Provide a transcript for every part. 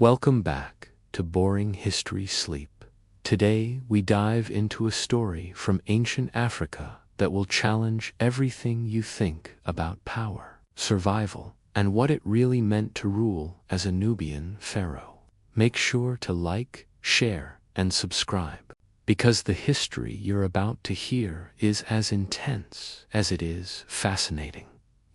Welcome back to Boring History Sleep. Today we dive into a story from ancient Africa that will challenge everything you think about power, survival, and what it really meant to rule as a Nubian pharaoh. Make sure to like, share, and subscribe, because the history you're about to hear is as intense as it is fascinating.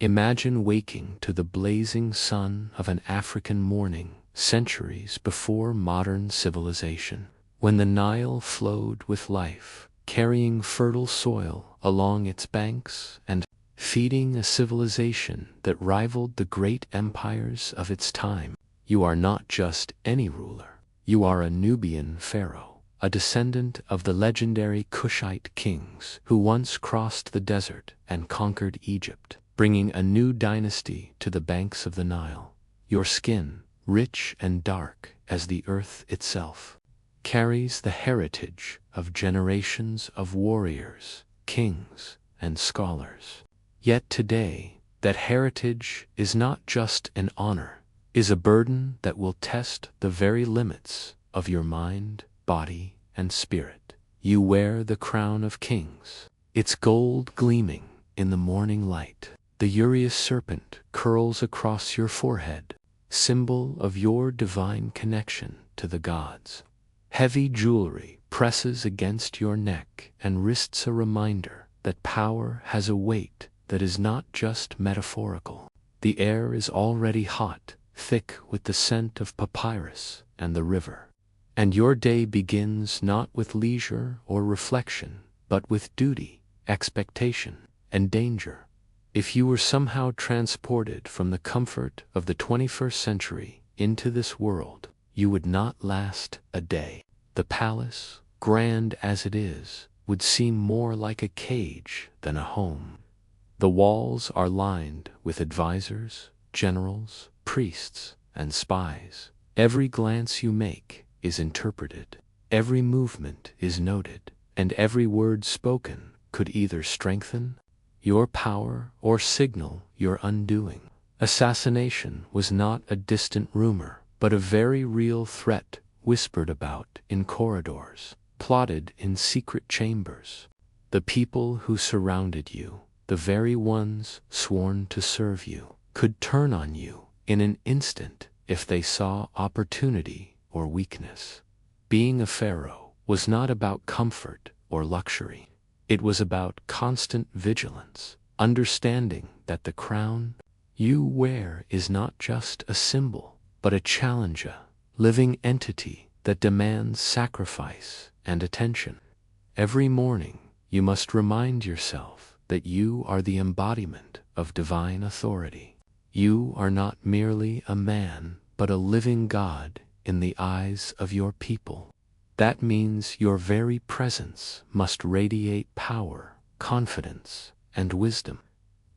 Imagine waking to the blazing sun of an African morning centuries before modern civilization, when the Nile flowed with life, carrying fertile soil along its banks and feeding a civilization that rivaled the great empires of its time. You are not just any ruler. You are a Nubian pharaoh, a descendant of the legendary Kushite kings who once crossed the desert and conquered Egypt, bringing a new dynasty to the banks of the Nile. Your skin, rich and dark as the earth itself, carries the heritage of generations of warriors, kings, and scholars. Yet today, that heritage is not just an honor, is a burden that will test the very limits of your mind, body, and spirit. You wear the crown of kings, its gold gleaming in the morning light. The Urius serpent curls across your forehead, symbol of your divine connection to the gods. Heavy jewelry presses against your neck and wrists, a reminder that power has a weight that is not just metaphorical. The air is already hot, thick with the scent of papyrus and the river. And your day begins not with leisure or reflection, but with duty, expectation, and danger. If you were somehow transported from the comfort of the 21st century into this world, you would not last a day. The palace, grand as it is, would seem more like a cage than a home. The walls are lined with advisors, generals, priests, and spies. Every glance you make is interpreted. Every movement is noted, and every word spoken could either strengthen your power or signal your undoing. Assassination was not a distant rumor, but a very real threat, whispered about in corridors, plotted in secret chambers. The people who surrounded you, the very ones sworn to serve you, could turn on you in an instant if they saw opportunity or weakness. Being a pharaoh was not about comfort or luxury. It was about constant vigilance, understanding that the crown you wear is not just a symbol, but a challenger, living entity that demands sacrifice and attention. Every morning, you must remind yourself that you are the embodiment of divine authority. You are not merely a man, but a living God in the eyes of your people. That means your very presence must radiate power, confidence, and wisdom.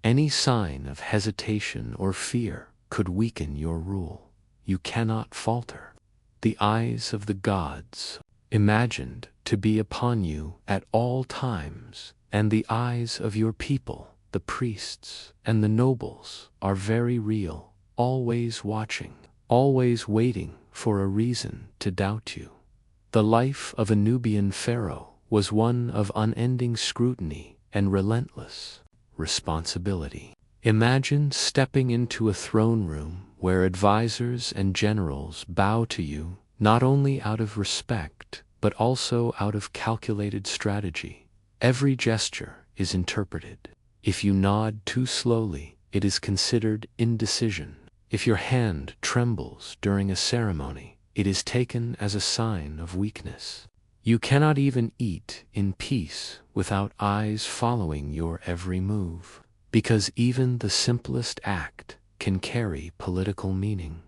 Any sign of hesitation or fear could weaken your rule. You cannot falter. The eyes of the gods, imagined to be upon you at all times, and the eyes of your people, the priests and the nobles, are very real, always watching, always waiting for a reason to doubt you. The life of a Nubian pharaoh was one of unending scrutiny and relentless responsibility. Imagine stepping into a throne room where advisors and generals bow to you not only out of respect, but also out of calculated strategy. Every gesture is interpreted. If you nod too slowly, it is considered indecision. If your hand trembles during a ceremony, it is taken as a sign of weakness. You cannot even eat in peace without eyes following your every move, because even the simplest act can carry political meaning.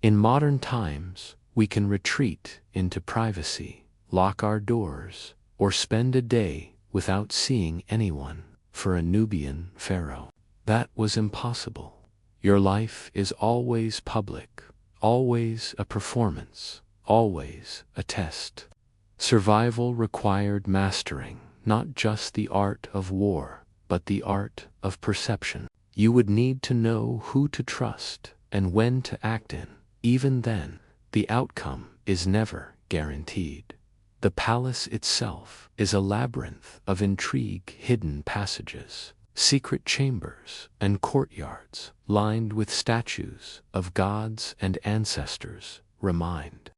In modern times, we can retreat into privacy, lock our doors, or spend a day without seeing anyone. For a Nubian pharaoh, that was impossible. Your life is always public, always a performance, always a test. Survival required mastering not just the art of war, but the art of perception. You would need to know who to trust and when to act in. Even then, the outcome is never guaranteed. The palace itself is a labyrinth of intrigue, hidden passages, secret chambers, and courtyards lined with statues of gods and ancestors remind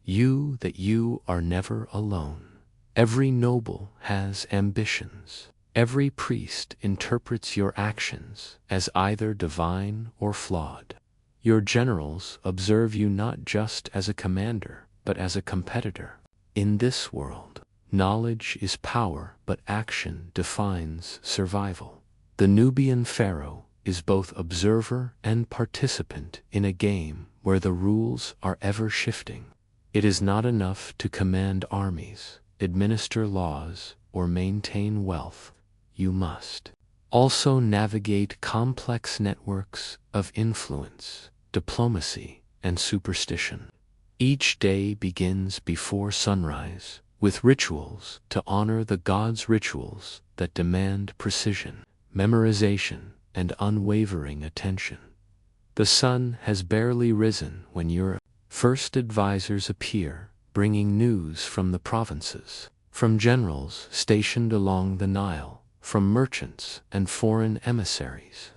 you that you are never alone. Every noble has ambitions. Every priest interprets your actions as either divine or flawed. Your generals observe you not just as a commander, but as a competitor. In this world, knowledge is power, but action defines survival. The Nubian Pharaoh is both observer and participant in a game where the rules are ever shifting. It is not enough to command armies, administer laws, or maintain wealth. You must also navigate complex networks of influence, diplomacy, and superstition. Each day begins before sunrise, with rituals to honor the gods' rituals that demand precision, memorization, and unwavering attention. The sun has barely risen when your first advisors appear, bringing news from the provinces, from generals stationed along the Nile, from merchants and foreign emissaries.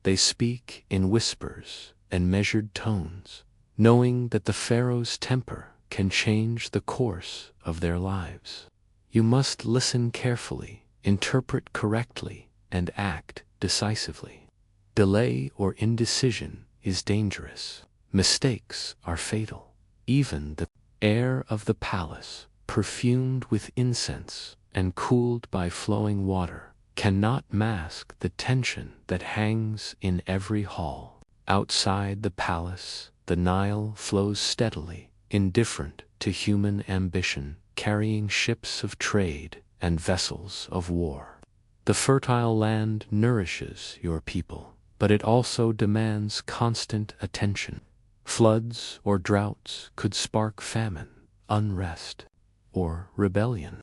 They speak in whispers and measured tones, knowing that the pharaoh's temper can change the course of their lives. You must listen carefully, interpret correctly, and act decisively. Delay or indecision is dangerous. Mistakes are fatal. Even the air of the palace, perfumed with incense and cooled by flowing water, cannot mask the tension that hangs in every hall. Outside the palace, the Nile flows steadily, indifferent to human ambition, carrying ships of trade and vessels of war. The fertile land nourishes your people, but it also demands constant attention. Floods or droughts could spark famine, unrest, or rebellion.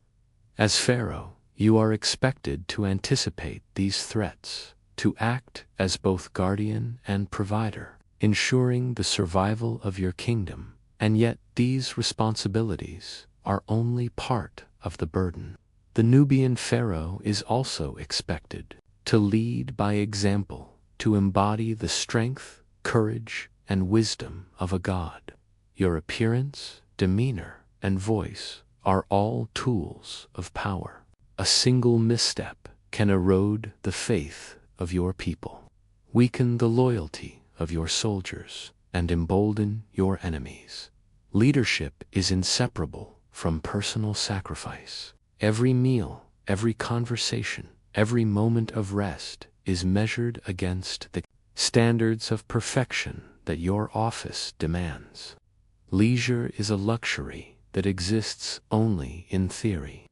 As Pharaoh, you are expected to anticipate these threats, to act as both guardian and provider, ensuring the survival of your kingdom. And yet these responsibilities are only part of the burden. The Nubian Pharaoh is also expected to lead by example, to embody the strength, courage, and wisdom of a god. Your appearance, demeanor, and voice are all tools of power. A single misstep can erode the faith of your people, weaken the loyalty of your soldiers, and embolden your enemies. Leadership is inseparable from personal sacrifice. Every meal, every conversation, every moment of rest is measured against the standards of perfection that your office demands. Leisure is a luxury that exists only in theory.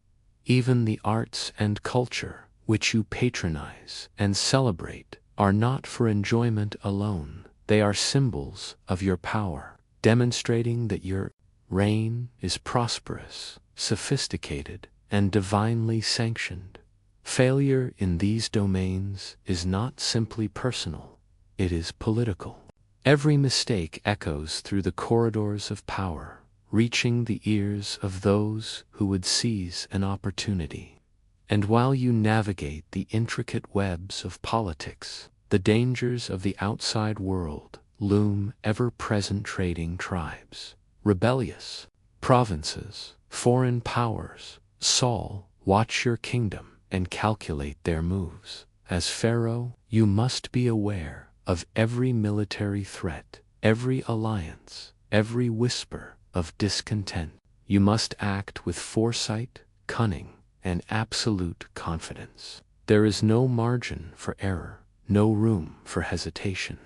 Even the arts and culture which you patronize and celebrate are not for enjoyment alone. They are symbols of your power, demonstrating that your reign is prosperous, sophisticated, and divinely sanctioned. Failure in these domains is not simply personal, it is political. Every mistake echoes through the corridors of power, reaching the ears of those who would seize an opportunity. And while you navigate the intricate webs of politics, the dangers of the outside world loom ever-present. Trading tribes, rebellious provinces, foreign powers. Saul, watch your kingdom and calculate their moves. As Pharaoh, you must be aware of every military threat, every alliance, every whisper of discontent. You must act with foresight, cunning, and absolute confidence. There is no margin for error, no room for hesitation.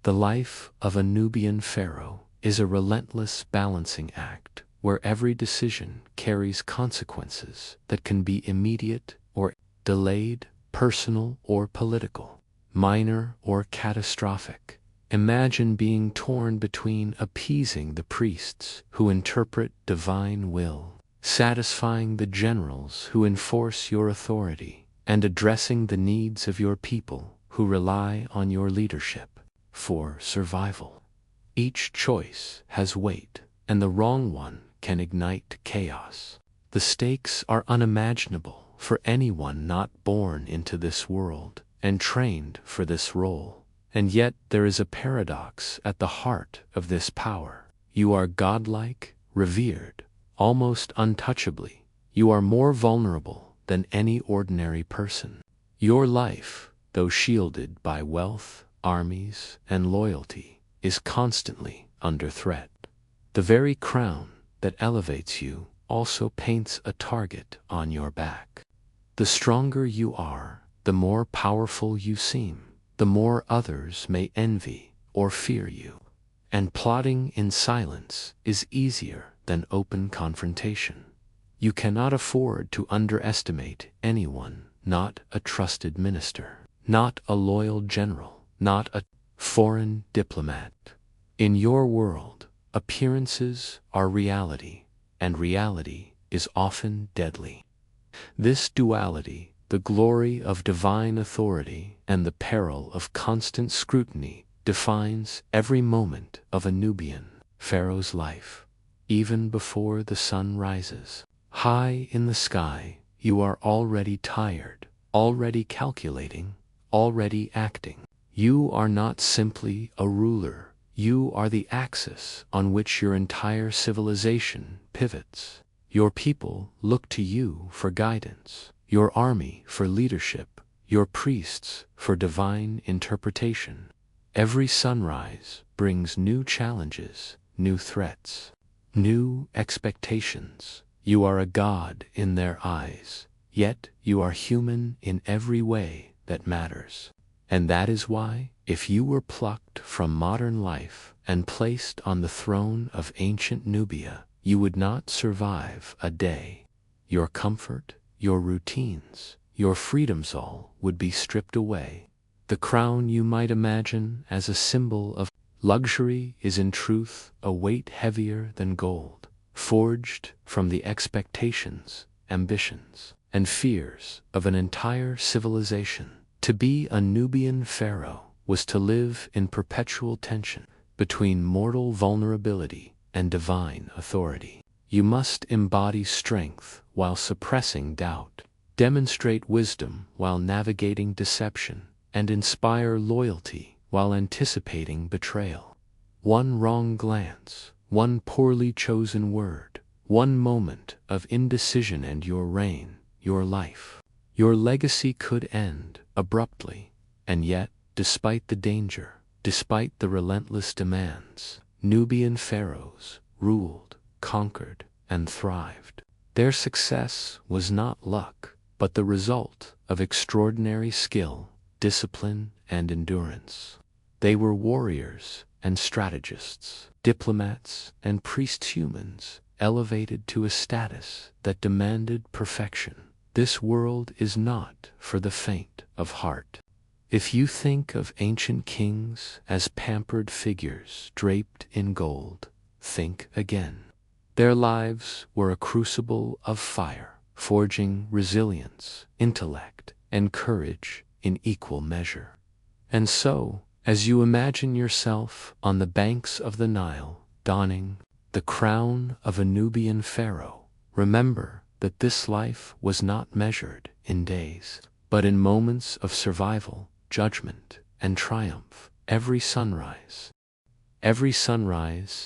The life of a Nubian pharaoh is a relentless balancing act, where every decision carries consequences that can be immediate or delayed, personal or political, minor or catastrophic. Imagine being torn between appeasing the priests who interpret divine will, satisfying the generals who enforce your authority, and addressing the needs of your people who rely on your leadership for survival. Each choice has weight, and the wrong one can ignite chaos. The stakes are unimaginable for anyone not born into this world and trained for this role. And yet there is a paradox at the heart of this power. You are godlike, revered, almost untouchably. You are more vulnerable than any ordinary person. Your life, though shielded by wealth, armies, and loyalty, is constantly under threat. The very crown that elevates you also paints a target on your back. The stronger you are, the more powerful you seem, the more others may envy or fear you. And plotting in silence is easier than open confrontation. You cannot afford to underestimate anyone, not a trusted minister, not a loyal general, not a foreign diplomat. In your world, appearances are reality, and reality is often deadly. This duality, the glory of divine authority and the peril of constant scrutiny, defines every moment of a Nubian Pharaoh's life. Even before the sun rises, high in the sky, you are already tired, already calculating, already acting. You are not simply a ruler, you are the axis on which your entire civilization pivots. Your people look to you for guidance, your army for leadership, your priests for divine interpretation. Every sunrise brings new challenges, new threats, new expectations. You are a god in their eyes, yet you are human in every way that matters. And that is why, if you were plucked from modern life and placed on the throne of ancient Nubia, you would not survive a day. Your comfort, your routines, your freedoms all would be stripped away. The crown you might imagine as a symbol of luxury is in truth a weight heavier than gold, forged from the expectations, ambitions, and fears of an entire civilization. To be a Nubian pharaoh was to live in perpetual tension between mortal vulnerability and divine authority. You must embody strength while suppressing doubt, demonstrate wisdom while navigating deception, and inspire loyalty while anticipating betrayal. One wrong glance, one poorly chosen word, one moment of indecision and your reign, your life, your legacy could end abruptly. And yet, despite the danger, despite the relentless demands, Nubian pharaohs ruled, conquered, and thrived. Their success was not luck, but the result of extraordinary skill, discipline, and endurance. They were warriors and strategists, diplomats and priest-humans, elevated to a status that demanded perfection. This world is not for the faint of heart. If you think of ancient kings as pampered figures draped in gold, think again. Their lives were a crucible of fire, forging resilience, intellect, and courage in equal measure. And so, as you imagine yourself on the banks of the Nile, donning the crown of a Nubian pharaoh, remember that this life was not measured in days, but in moments of survival, judgment, and triumph. Every sunrise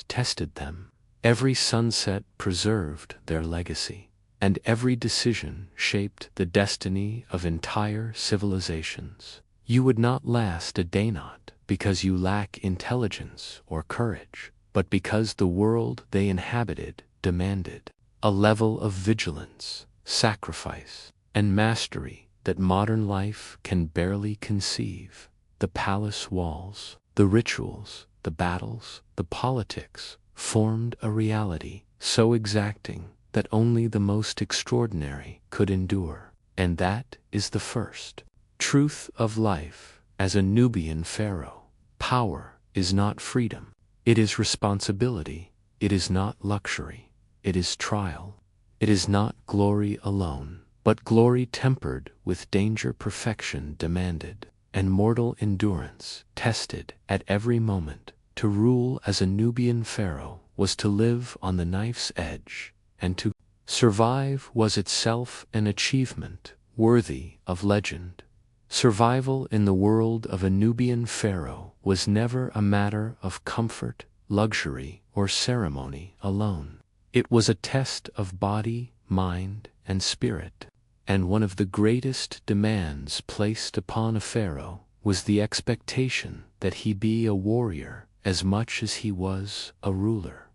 tested them, every sunset preserved their legacy, and every decision shaped the destiny of entire civilizations. You would not last a day, not because you lack intelligence or courage, but because the world they inhabited demanded a level of vigilance, sacrifice, and mastery that modern life can barely conceive. The palace walls, the rituals, the battles, the politics formed a reality so exacting that only the most extraordinary could endure. And that is the first truth of life as a Nubian pharaoh. Power is not freedom. It is responsibility. It is not luxury. It is trial. It is not glory alone, but glory tempered with danger. Perfection demanded, and mortal endurance tested at every moment. To rule as a Nubian pharaoh was to live on the knife's edge, and to survive was itself an achievement worthy of legend. Survival in the world of a Nubian pharaoh was never a matter of comfort, luxury, or ceremony alone. It was a test of body, mind, and spirit, and one of the greatest demands placed upon a pharaoh was the expectation that he be a warrior as much as he was a ruler.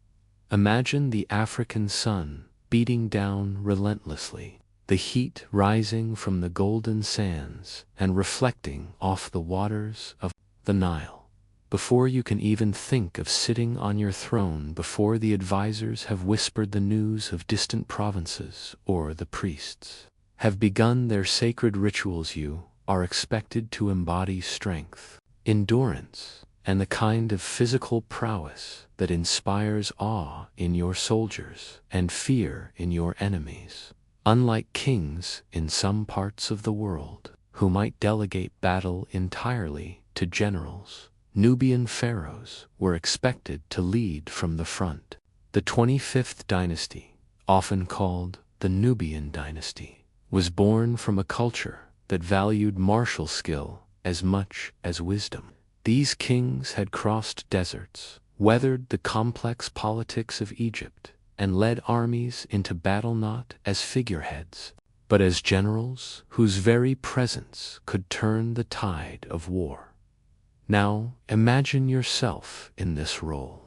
Imagine the African sun beating down relentlessly, the heat rising from the golden sands and reflecting off the waters of the Nile. Before you can even think of sitting on your throne, before the advisors have whispered the news of distant provinces, or the priests have begun their sacred rituals, you are expected to embody strength, endurance, and the kind of physical prowess that inspires awe in your soldiers and fear in your enemies. Unlike kings in some parts of the world, who might delegate battle entirely to generals, Nubian pharaohs were expected to lead from the front. The 25th dynasty, often called the Nubian dynasty, was born from a culture that valued martial skill as much as wisdom. These kings had crossed deserts, weathered the complex politics of Egypt, and led armies into battle not as figureheads, but as generals whose very presence could turn the tide of war. Now, imagine yourself in this role.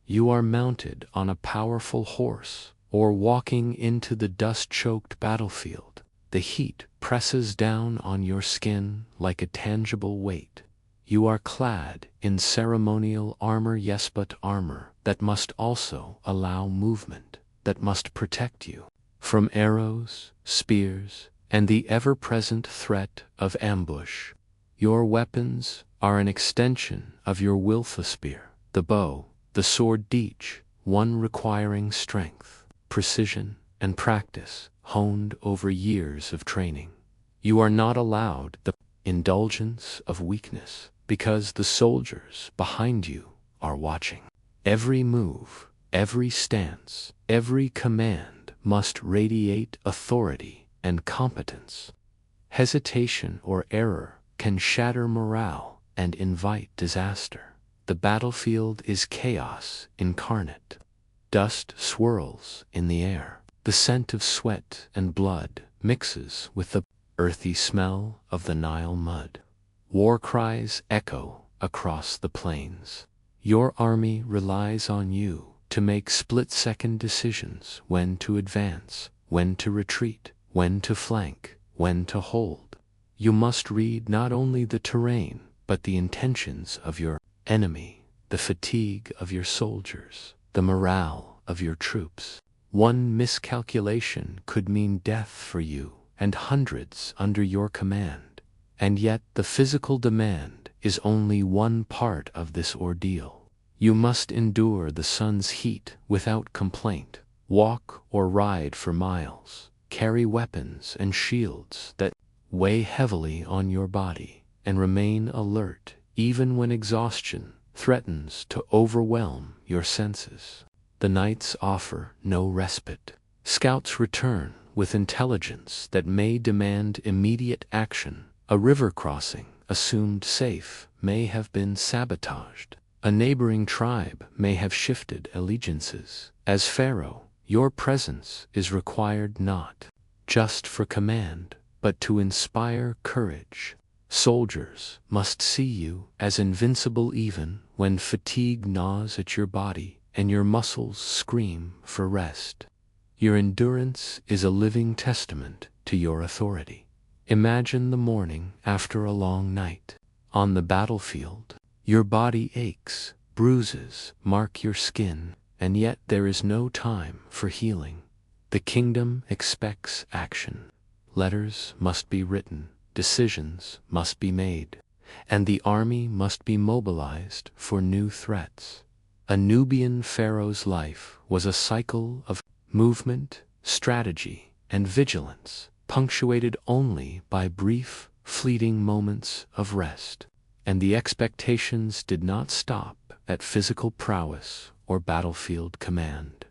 You are mounted on a powerful horse, or walking into the dust-choked battlefield. The heat presses down on your skin like a tangible weight. You are clad in ceremonial armor, yes, but armor that must also allow movement, that must protect you from arrows, spears, and the ever-present threat of ambush. Your weapons are an extension of your will: the spear, the bow, the sword, each one requiring strength, precision, and practice honed over years of training. You are not allowed the indulgence of weakness, because the soldiers behind you are watching. Every move, every stance, every command must radiate authority and competence. Hesitation or error can shatter morale and invite disaster. The battlefield is chaos incarnate. Dust swirls in the air. The scent of sweat and blood mixes with the earthy smell of the Nile mud. War cries echo across the plains. Your army relies on you to make split-second decisions: when to advance, when to retreat, when to flank, when to hold. You must read not only the terrain, but the intentions of your enemy, the fatigue of your soldiers, the morale of your troops. One miscalculation could mean death for you and hundreds under your command. And yet the physical demand is only one part of this ordeal. You must endure the sun's heat without complaint, walk or ride for miles, carry weapons and shields that weigh heavily on your body, and remain alert even when exhaustion threatens to overwhelm your senses. The nights offer no respite. Scouts return with intelligence that may demand immediate action. A river crossing, assumed safe, may have been sabotaged. A neighboring tribe may have shifted allegiances. As Pharaoh, your presence is required not just for command, but to inspire courage. Soldiers must see you as invincible even when fatigue gnaws at your body and your muscles scream for rest. Your endurance is a living testament to your authority. Imagine the morning after a long night. On the battlefield, your body aches, bruises mark your skin, and yet there is no time for healing. The kingdom expects action. Letters must be written, decisions must be made, and the army must be mobilized for new threats. A Nubian pharaoh's life was a cycle of movement, strategy, and vigilance, punctuated only by brief, fleeting moments of rest. And the expectations did not stop at physical prowess or battlefield command.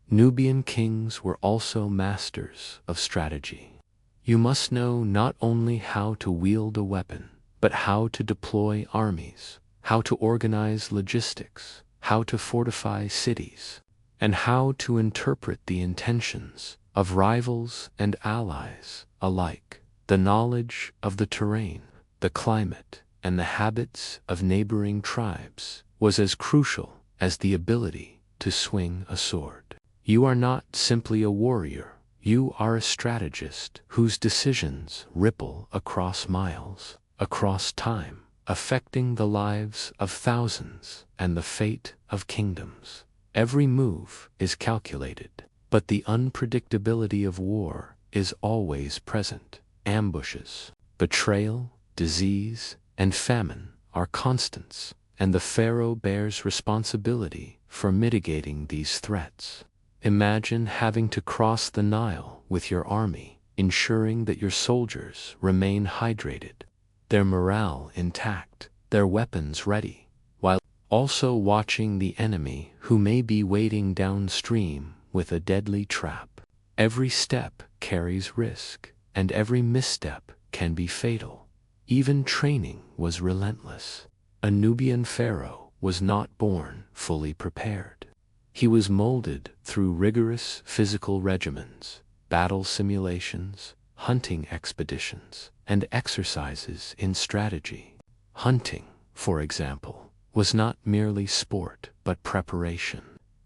Nubian kings were also masters of strategy. You must know not only how to wield a weapon, but how to deploy armies, how to organize logistics, how to fortify cities, and how to interpret the intentions of rivals and allies alike. The knowledge of the terrain, the climate, and the habits of neighboring tribes was as crucial as the ability to swing a sword. You are not simply a warrior, you are a strategist whose decisions ripple across miles, across time, affecting the lives of thousands and the fate of kingdoms. Every move is calculated, but the unpredictability of war is always present. Ambushes, betrayal, disease, and famine are constants, and the Pharaoh bears responsibility for mitigating these threats. Imagine having to cross the Nile with your army, ensuring that your soldiers remain hydrated, their morale intact, their weapons ready, while also watching the enemy who may be waiting downstream with a deadly trap. Every step carries risk, and every misstep can be fatal. Even training was relentless. A Nubian pharaoh was not born fully prepared. He was molded through rigorous physical regimens, battle simulations, hunting expeditions, and exercises in strategy. Hunting, for example, was not merely sport but preparation.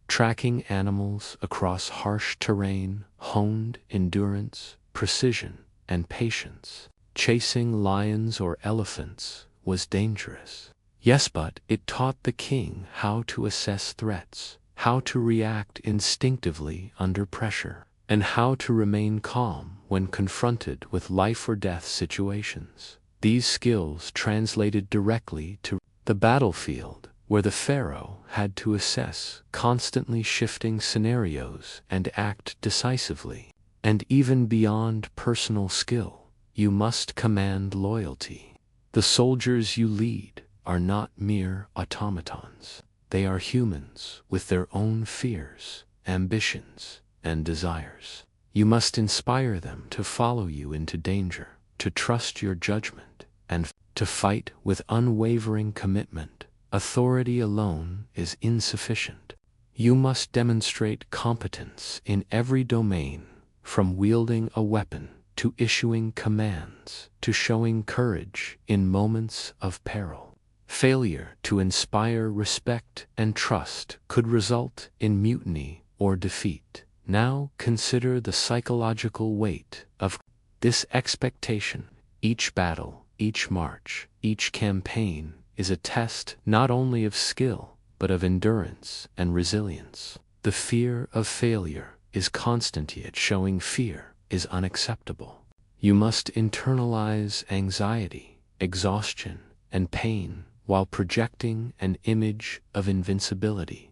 Tracking animals across harsh terrain honed endurance, precision, and patience. Chasing lions or elephants was dangerous. Yes, but it taught the king how to assess threats, how to react instinctively under pressure, and how to remain calm when confronted with life or death situations. These skills translated directly to the battlefield, where the pharaoh had to assess constantly shifting scenarios and act decisively. And even beyond personal skill, you must command loyalty. The soldiers you lead are not mere automatons. They are humans with their own fears, ambitions, and desires. You must inspire them to follow you into danger, to trust your judgment, and to fight with unwavering commitment. Authority alone is insufficient. You must demonstrate competence in every domain, from wielding a weapon to issuing commands, to showing courage in moments of peril. Failure to inspire respect and trust could result in mutiny or defeat. Now consider the psychological weight of this expectation. Each battle, each march, each campaign is a test not only of skill, but of endurance and resilience. The fear of failure is constant, yet showing fear is unacceptable. You must internalize anxiety, exhaustion, and pain while projecting an image of invincibility.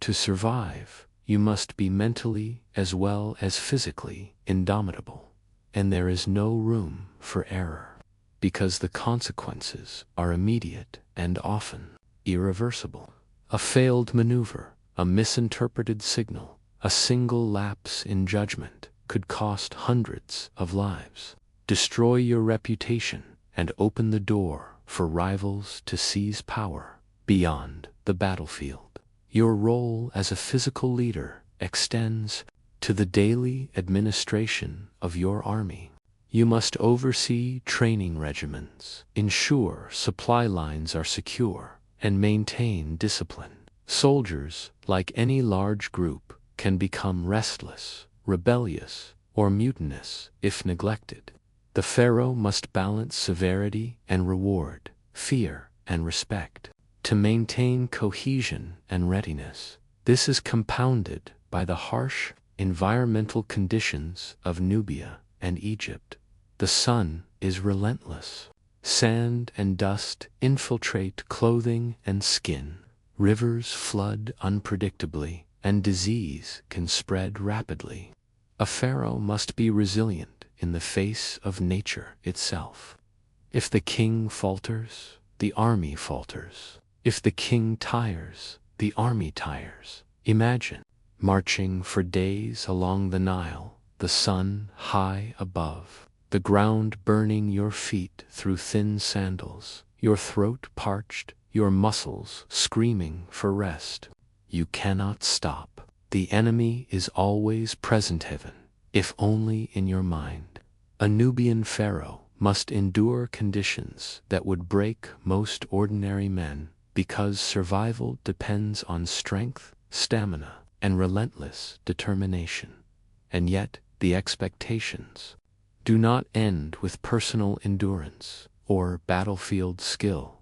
To survive, you must be mentally as well as physically indomitable, and there is no room for error, because the consequences are immediate and often irreversible. A failed maneuver, a misinterpreted signal, a single lapse in judgment could cost hundreds of lives, destroy your reputation, and open the door for rivals to seize power beyond the battlefield. Your role as a physical leader extends to the daily administration of your army. You must oversee training regimens, ensure supply lines are secure, and maintain discipline. Soldiers, like any large group, can become restless, rebellious, or mutinous if neglected. The pharaoh must balance severity and reward, fear and respect, to maintain cohesion and readiness. This is compounded by the harsh environmental conditions of Nubia and Egypt. The sun is relentless. Sand and dust infiltrate clothing and skin. Rivers flood unpredictably, and disease can spread rapidly. A pharaoh must be resilient in the face of nature itself. If the king falters, the army falters. If the king tires, the army tires. Imagine marching for days along the Nile, the sun high above, the ground burning your feet through thin sandals, your throat parched, your muscles screaming for rest. You cannot stop. The enemy is always present, heaven, if only in your mind. A Nubian pharaoh must endure conditions that would break most ordinary men because survival depends on strength, stamina, and relentless determination. And yet, the expectations do not end with personal endurance or battlefield skill.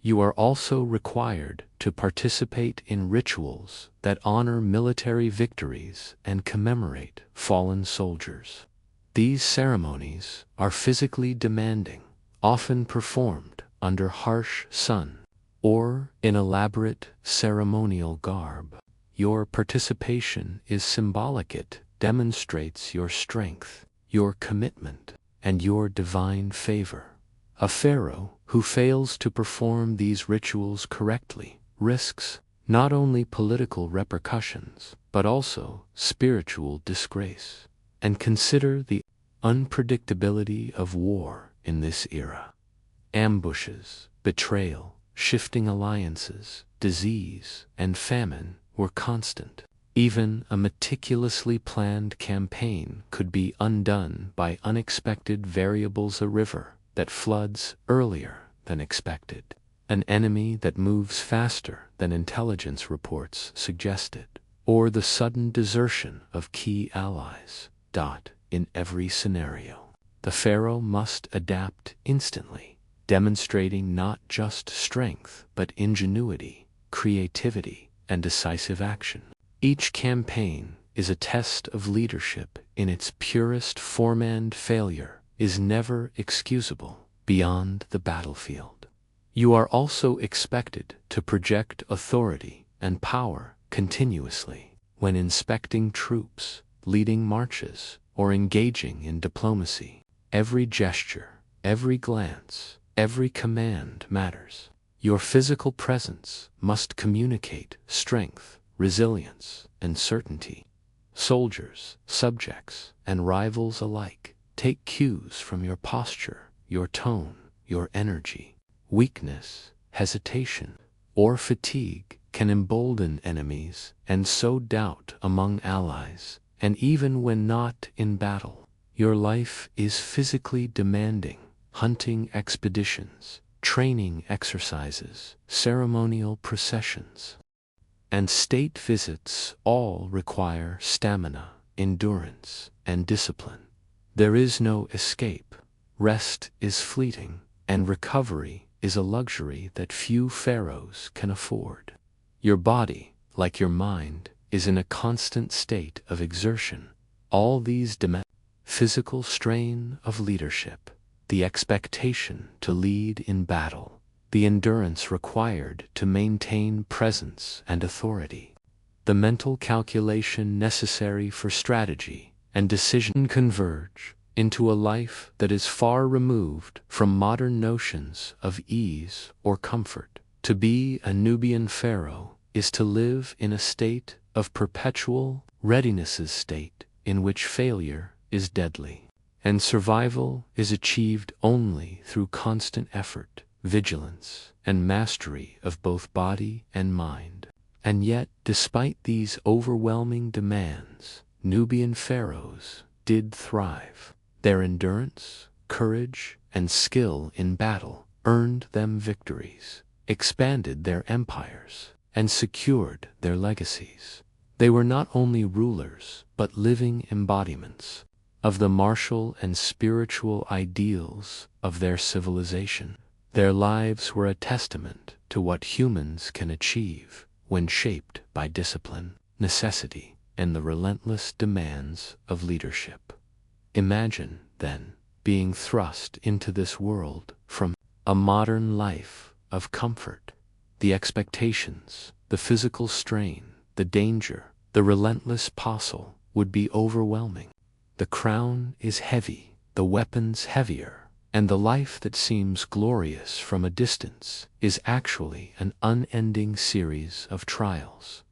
You are also required to participate in rituals that honor military victories and commemorate fallen soldiers. These ceremonies are physically demanding, often performed under harsh sun or in elaborate ceremonial garb. Your participation is symbolic. It demonstrates your strength, your commitment, and your divine favor. A pharaoh who fails to perform these rituals correctly risks not only political repercussions, but also spiritual disgrace. And consider the unpredictability of war in this era. Ambushes, betrayal, shifting alliances, disease, and famine were constant. Even a meticulously planned campaign could be undone by unexpected variables. A river that floods earlier than expected, an enemy that moves faster than intelligence reports suggested, or the sudden desertion of key allies. In every scenario, the pharaoh must adapt instantly, demonstrating not just strength but ingenuity, creativity, and decisive action. Each campaign is a test of leadership in its purest form, and failure is never excusable beyond the battlefield. You are also expected to project authority and power continuously when inspecting troops, leading marches, or engaging in diplomacy. Every gesture, every glance, every command matters. Your physical presence must communicate strength, resilience, and certainty. Soldiers, subjects, and rivals alike take cues from your posture, your tone, your energy. Weakness, hesitation, or fatigue can embolden enemies and sow doubt among allies. And even when not in battle, your life is physically demanding. Hunting expeditions, training exercises, ceremonial processions, and state visits all require stamina, endurance, and discipline. There is no escape. Rest is fleeting, and recovery is a luxury that few pharaohs can afford. Your body, like your mind, is in a constant state of exertion. All these demand physical strain of leadership, the expectation to lead in battle, the endurance required to maintain presence and authority, the mental calculation necessary for strategy and decision converge into a life that is far removed from modern notions of ease or comfort. To be a Nubian pharaoh is to live in a state of perpetual readiness, state in which failure is deadly, and survival is achieved only through constant effort, vigilance, and mastery of both body and mind. And yet, despite these overwhelming demands, Nubian pharaohs did thrive. Their endurance, courage, and skill in battle earned them victories, expanded their empires, and secured their legacies. They were not only rulers, but living embodiments of the martial and spiritual ideals of their civilization. Their lives were a testament to what humans can achieve when shaped by discipline, necessity, and the relentless demands of leadership. Imagine, then, being thrust into this world from a modern life of comfort. The expectations, the physical strain, the danger, the relentless would be overwhelming. The crown is heavy, the weapons heavier, And the life that seems glorious from a distance is actually an unending series of trials.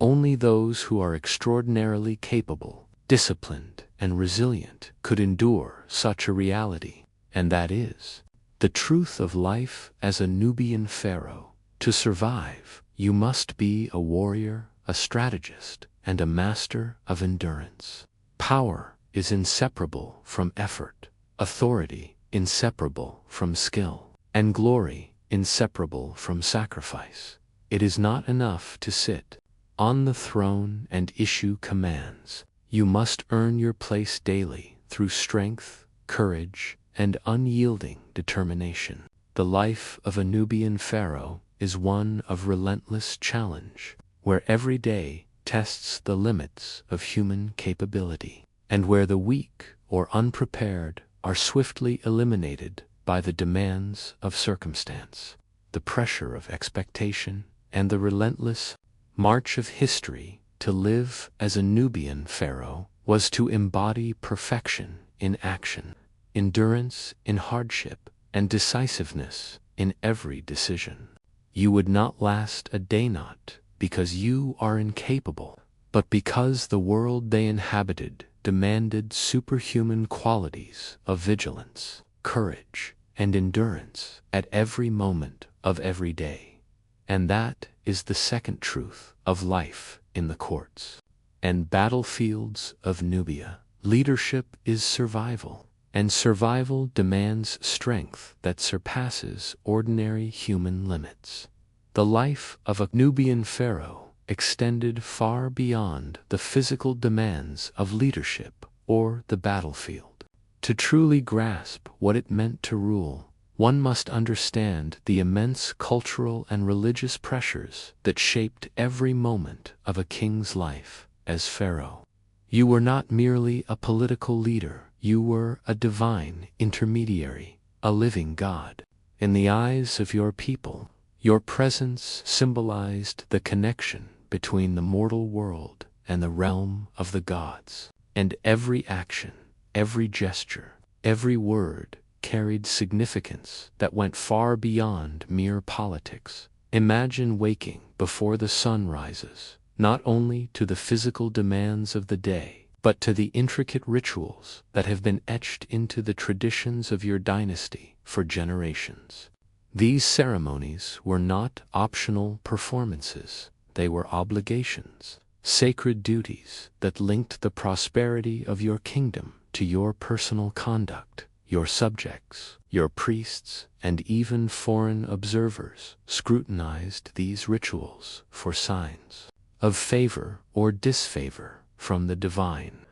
Only those who are extraordinarily capable, disciplined, and resilient could endure such a reality, and that is the truth of life as a Nubian pharaoh. To survive, you must be a warrior, a strategist, and a master of endurance. Power is inseparable from effort, authority inseparable from skill, and glory inseparable from sacrifice. It is not enough to sit on the throne and issue commands. You must earn your place daily through strength, courage, and unyielding determination. The life of a Nubian pharaoh is one of relentless challenge, where every day tests the limits of human capability, and where the weak or unprepared are swiftly eliminated by the demands of circumstance, the pressure of expectation, and the relentless march of history. To live as a Nubian pharaoh was to embody perfection in action, endurance in hardship, and decisiveness in every decision. You would not last a day, not because you are incapable, but because the world they inhabited demanded superhuman qualities of vigilance, courage, and endurance at every moment of every day. And that is the second truth of life in the courts and battlefields of Nubia. Leadership is survival, and survival demands strength that surpasses ordinary human limits. The life of a Nubian pharaoh extended far beyond the physical demands of leadership or the battlefield. To truly grasp what it meant to rule, one must understand the immense cultural and religious pressures that shaped every moment of a king's life as pharaoh. You were not merely a political leader, you were a divine intermediary, a living God. In the eyes of your people, your presence symbolized the connection between the mortal world and the realm of the gods, and every action, every gesture, every word carried significance that went far beyond mere politics. Imagine waking before the sun rises, not only to the physical demands of the day, but to the intricate rituals that have been etched into the traditions of your dynasty for generations. These ceremonies were not optional performances. They were obligations, sacred duties that linked the prosperity of your kingdom to your personal conduct. Your subjects, your priests, and even foreign observers scrutinized these rituals for signs of favor or disfavor from the divine.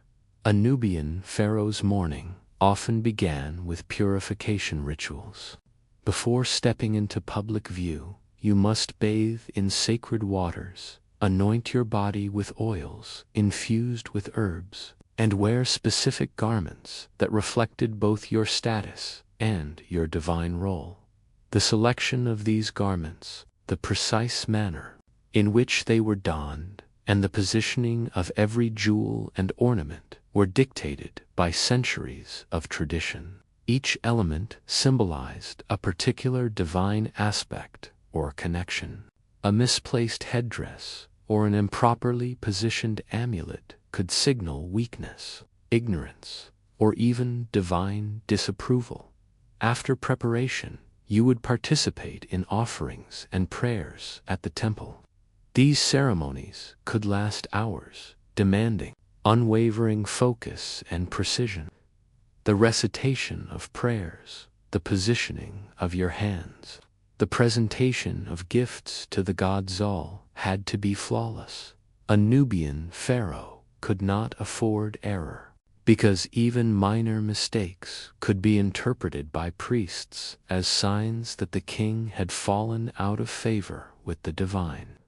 A Nubian pharaoh's morning often began with purification rituals. Before stepping into public view, you must bathe in sacred waters, anoint your body with oils infused with herbs, and wear specific garments that reflected both your status and your divine role. The selection of these garments, the precise manner in which they were donned, and the positioning of every jewel and ornament were dictated by centuries of tradition. Each element symbolized a particular divine aspect or connection. A misplaced headdress or an improperly positioned amulet could signal weakness, ignorance, or even divine disapproval. After preparation, you would participate in offerings and prayers at the temple. These ceremonies could last hours, demanding unwavering focus and precision. The recitation of prayers, the positioning of your hands, the presentation of gifts to the god Zal had to be flawless. A Nubian pharaoh could not afford error, because even minor mistakes could be interpreted by priests as signs that the king had fallen out of favor with the divine.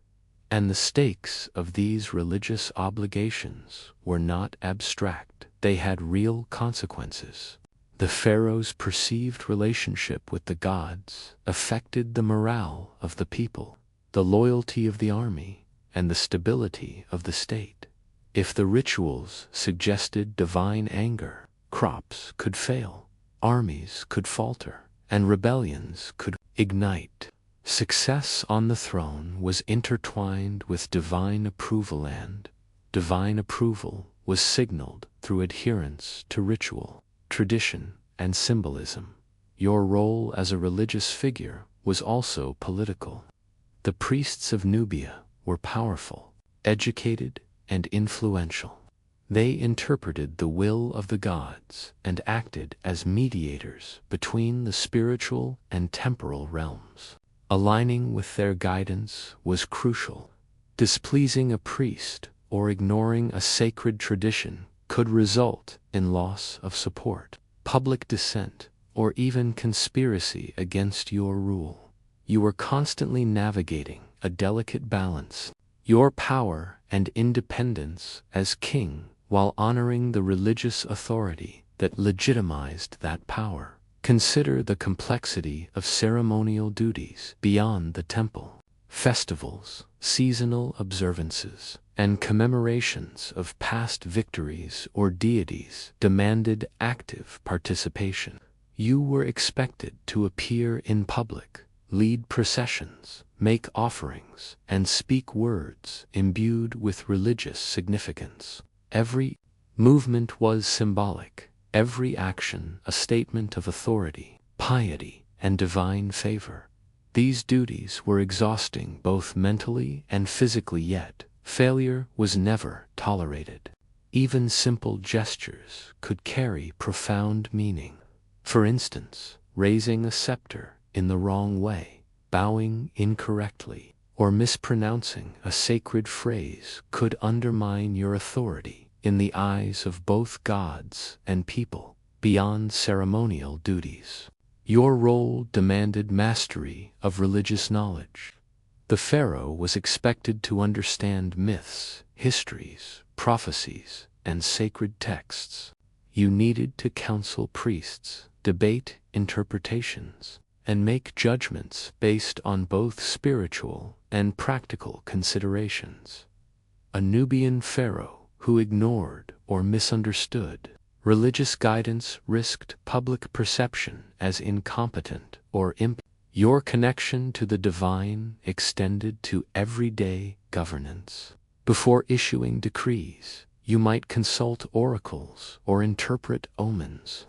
And the stakes of these religious obligations were not abstract, they had real consequences. The pharaoh's perceived relationship with the gods affected the morale of the people, the loyalty of the army, and the stability of the state. If the rituals suggested divine anger, crops could fail. armies could falter, and rebellions could ignite. Success on the throne was intertwined with divine approval, and divine approval was signaled through adherence to ritual, tradition, and symbolism. Your role as a religious figure was also political. The priests of Nubia were powerful, educated, and influential. They interpreted the will of the gods and acted as mediators between the spiritual and temporal realms. Aligning with their guidance was crucial. Displeasing a priest or ignoring a sacred tradition could result in loss of support, public dissent, or even conspiracy against your rule. You were constantly navigating a delicate balance, your power and independence as king while honoring the religious authority that legitimized that power. Consider the complexity of ceremonial duties beyond the temple. Festivals, seasonal observances, and commemorations of past victories or deities demanded active participation. You were expected to appear in public, lead processions, make offerings, and speak words imbued with religious significance. Every movement was symbolic, every action a statement of authority, piety, and divine favor. These duties were exhausting both mentally and physically, yet failure was never tolerated. Even simple gestures could carry profound meaning. For instance, raising a scepter in the wrong way, bowing incorrectly, or mispronouncing a sacred phrase could undermine your authority in the eyes of both gods and people. Beyond ceremonial duties, your role demanded mastery of religious knowledge. The pharaoh was expected to understand myths, histories, prophecies, and sacred texts. You needed to counsel priests, debate interpretations, and make judgments based on both spiritual and practical considerations. A Nubian pharaoh who ignored or misunderstood religious guidance risked public perception as incompetent or imp. Your connection to the divine extended to everyday governance. Before issuing decrees, you might consult oracles or interpret omens.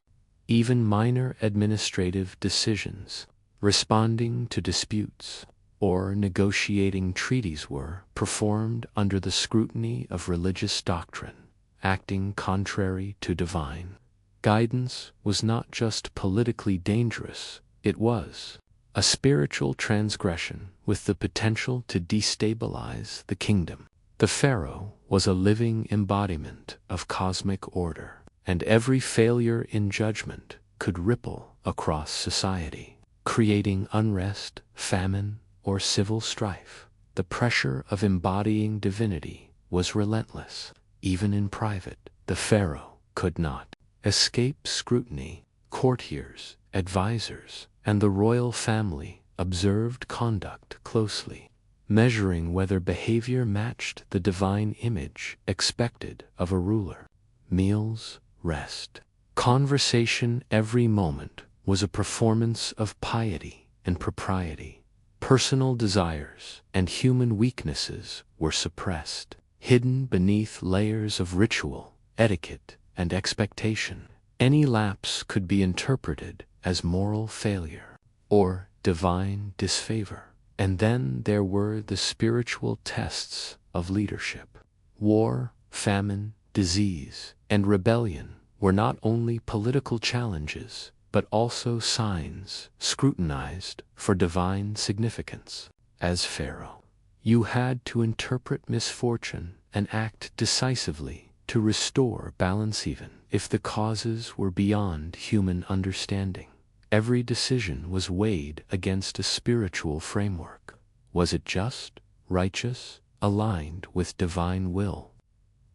Even minor administrative decisions, responding to disputes, or negotiating treaties were performed under the scrutiny of religious doctrine. Acting contrary to divine guidance was not just politically dangerous, it was a spiritual transgression with the potential to destabilize the kingdom. The pharaoh was a living embodiment of cosmic order, and every failure in judgment could ripple across society, creating unrest, famine, or civil strife. The pressure of embodying divinity was relentless. Even in private, the pharaoh could not escape scrutiny. Courtiers, advisors, and the royal family observed conduct closely, measuring whether behavior matched the divine image expected of a ruler. Meals, rest, conversation, every moment was a performance of piety and propriety. Personal desires and human weaknesses were suppressed, hidden beneath layers of ritual, etiquette, and expectation. Any lapse could be interpreted as moral failure or divine disfavor. And then there were the spiritual tests of leadership. War, famine, disease, and rebellion were not only political challenges, but also signs scrutinized for divine significance. As pharaoh, you had to interpret misfortune and act decisively to restore balance even if the causes were beyond human understanding. Every decision was weighed against a spiritual framework. Was it just, righteous, aligned with divine will?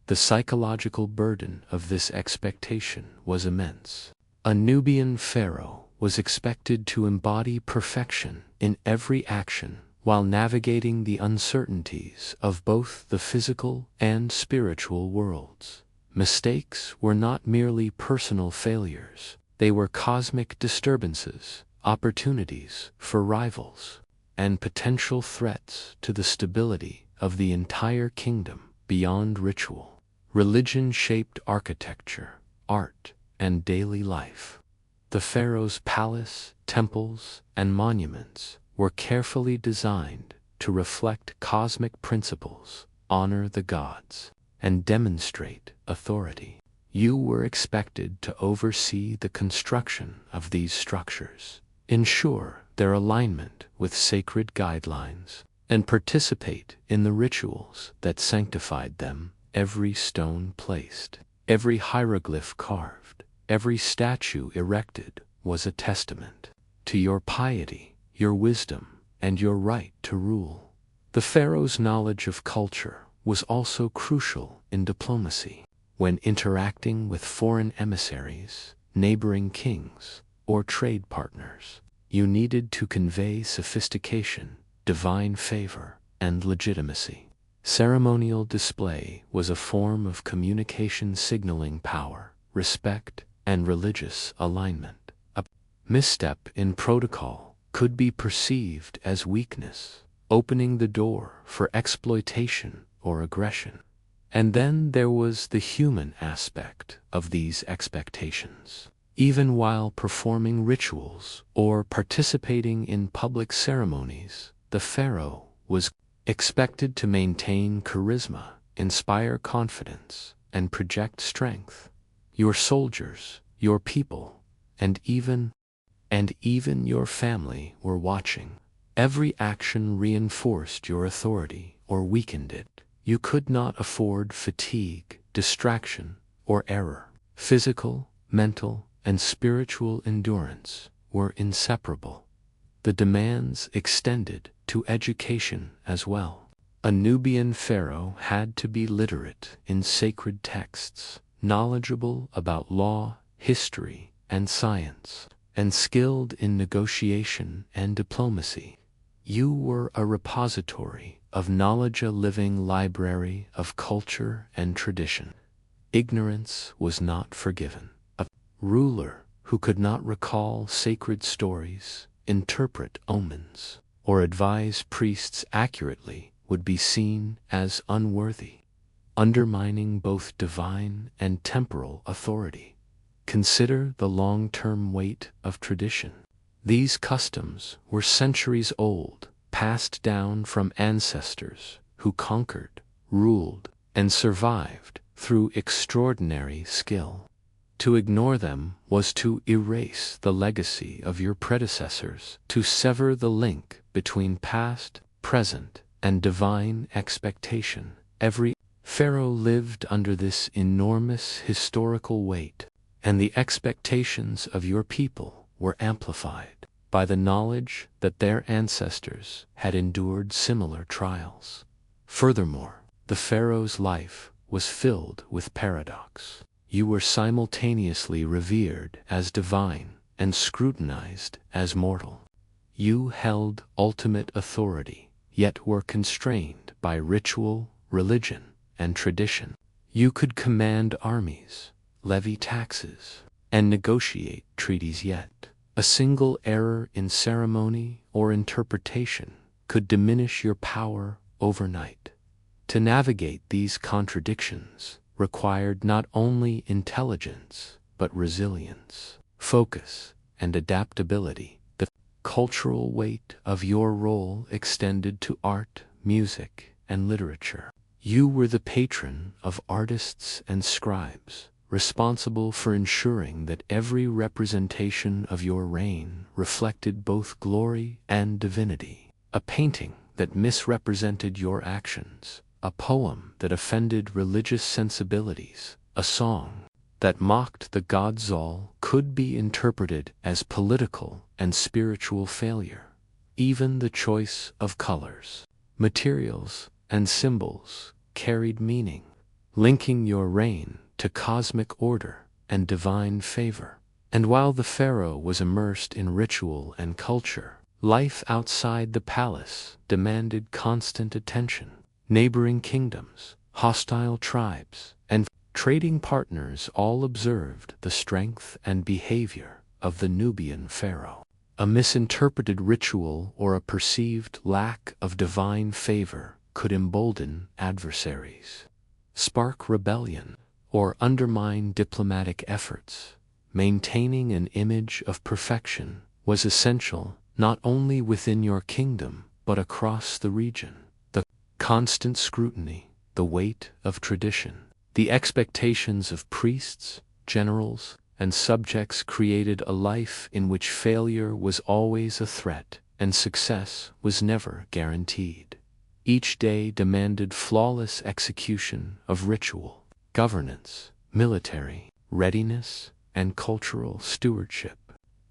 The psychological burden of this expectation was immense. A Nubian pharaoh was expected to embody perfection in every action while navigating the uncertainties of both the physical and spiritual worlds. Mistakes were not merely personal failures, They were cosmic disturbances, opportunities for rivals, and potential threats to the stability of the entire kingdom. Beyond ritual, religion shaped architecture, art, and daily life. The pharaoh's palace, temples, and monuments were carefully designed to reflect cosmic principles, honor the gods, and demonstrate authority. You were expected to oversee the construction of these structures, ensure their alignment with sacred guidelines, and participate in the rituals that sanctified them. Every stone placed, every hieroglyph carved, every statue erected was a testament to your piety, your wisdom, and your right to rule. The pharaoh's knowledge of culture was also crucial in diplomacy. When interacting with foreign emissaries, neighboring kings, or trade partners, you needed to convey sophistication, divine favor, and legitimacy. Ceremonial display was a form of communication signaling power, respect, and religious alignment. A misstep in protocol could be perceived as weakness, opening the door for exploitation or aggression. And then there was the human aspect of these expectations. Even while performing rituals or participating in public ceremonies, the pharaoh was expected to maintain charisma, inspire confidence, and project strength. Your soldiers, your people, and even your family were watching. Every action reinforced your authority or weakened it. You could not afford fatigue, distraction, or error. Physical, mental, and spiritual endurance were inseparable. The demands extended to education as well. A Nubian pharaoh had to be literate in sacred texts, knowledgeable about law, history, and science, and skilled in negotiation and diplomacy. You were a repository of knowledge, a living library of culture and tradition. Ignorance was not forgiven. A ruler who could not recall sacred stories, interpret omens, or advise priests accurately would be seen as unworthy, undermining both divine and temporal authority. Consider the long-term weight of tradition. These customs were centuries old, passed down from ancestors who conquered, ruled, and survived through extraordinary skill. To ignore them was to erase the legacy of your predecessors, to sever the link between past, present, and divine expectation. Every pharaoh lived under this enormous historical weight, and the expectations of your people were amplified by the knowledge that their ancestors had endured similar trials. Furthermore, the pharaoh's life was filled with paradox. You were simultaneously revered as divine and scrutinized as mortal. You held ultimate authority, yet were constrained by ritual, religion, and tradition. You could command armies, levy taxes, and negotiate treaties, yet a single error in ceremony or interpretation could diminish your power overnight. To navigate these contradictions required not only intelligence, but resilience, focus, and adaptability. The cultural weight of your role extended to art, music, and literature. You were the patron of artists and scribes, responsible for ensuring that every representation of your reign reflected both glory and divinity. A painting that misrepresented your actions, a poem that offended religious sensibilities, a song that mocked the god Zal could be interpreted as political and spiritual failure. Even the choice of colors, materials, and symbols carried meaning, linking your reign to cosmic order and divine favor. And while the pharaoh was immersed in ritual and culture, life outside the palace demanded constant attention. Neighboring kingdoms, hostile tribes, and trading partners all observed the strength and behavior of the Nubian pharaoh. A misinterpreted ritual or a perceived lack of divine favor could embolden adversaries, spark rebellion, or undermine diplomatic efforts. Maintaining an image of perfection was essential not only within your kingdom but across the region. The constant scrutiny, the weight of tradition, the expectations of priests, generals, and subjects created a life in which failure was always a threat and success was never guaranteed. Each day demanded flawless execution of ritual, governance, military readiness, and cultural stewardship.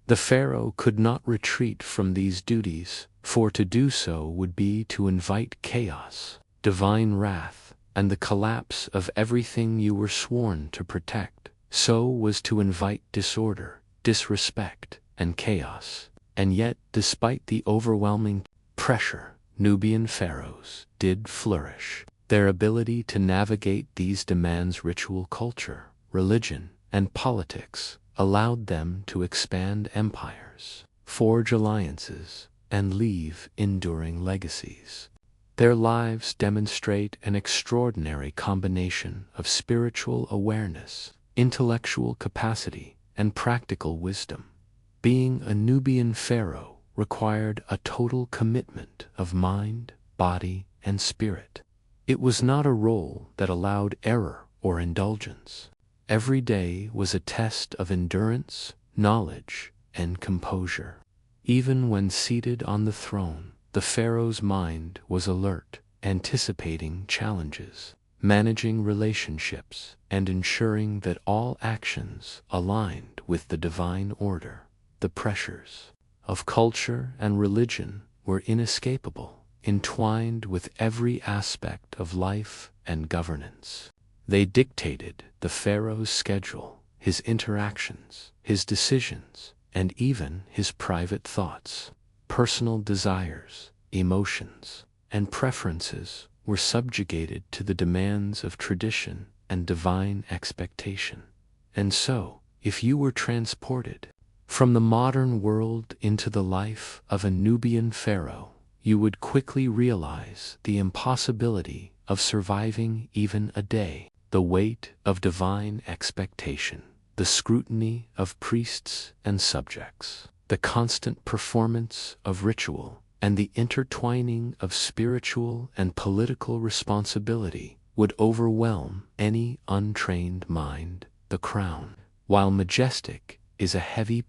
The pharaoh could not retreat from these duties, for to do so would be to invite chaos, divine wrath, and the collapse of everything you were sworn to protect. So was to invite disorder, disrespect, and chaos. And yet, despite the overwhelming pressure, Nubian pharaohs did flourish. Their ability to navigate these demands, ritual culture, religion, and politics, allowed them to expand empires, forge alliances, and leave enduring legacies. Their lives demonstrate an extraordinary combination of spiritual awareness, intellectual capacity, and practical wisdom. Being a Nubian pharaoh required a total commitment of mind, body, and spirit. It was not a role that allowed error or indulgence. Every day was a test of endurance, knowledge, and composure. Even when seated on the throne, the pharaoh's mind was alert, anticipating challenges, managing relationships, and ensuring that all actions aligned with the divine order. The pressures of culture and religion were inescapable, entwined with every aspect of life and governance. They dictated the pharaoh's schedule, his interactions, his decisions, and even his private thoughts. Personal desires, emotions, and preferences were subjugated to the demands of tradition and divine expectation. And so, if you were transported from the modern world into the life of a Nubian pharaoh, you would quickly realize the impossibility of surviving even a day. The weight of divine expectation, the scrutiny of priests and subjects, the constant performance of ritual, and the intertwining of spiritual and political responsibility would overwhelm any untrained mind. The crown, while majestic, is a heavy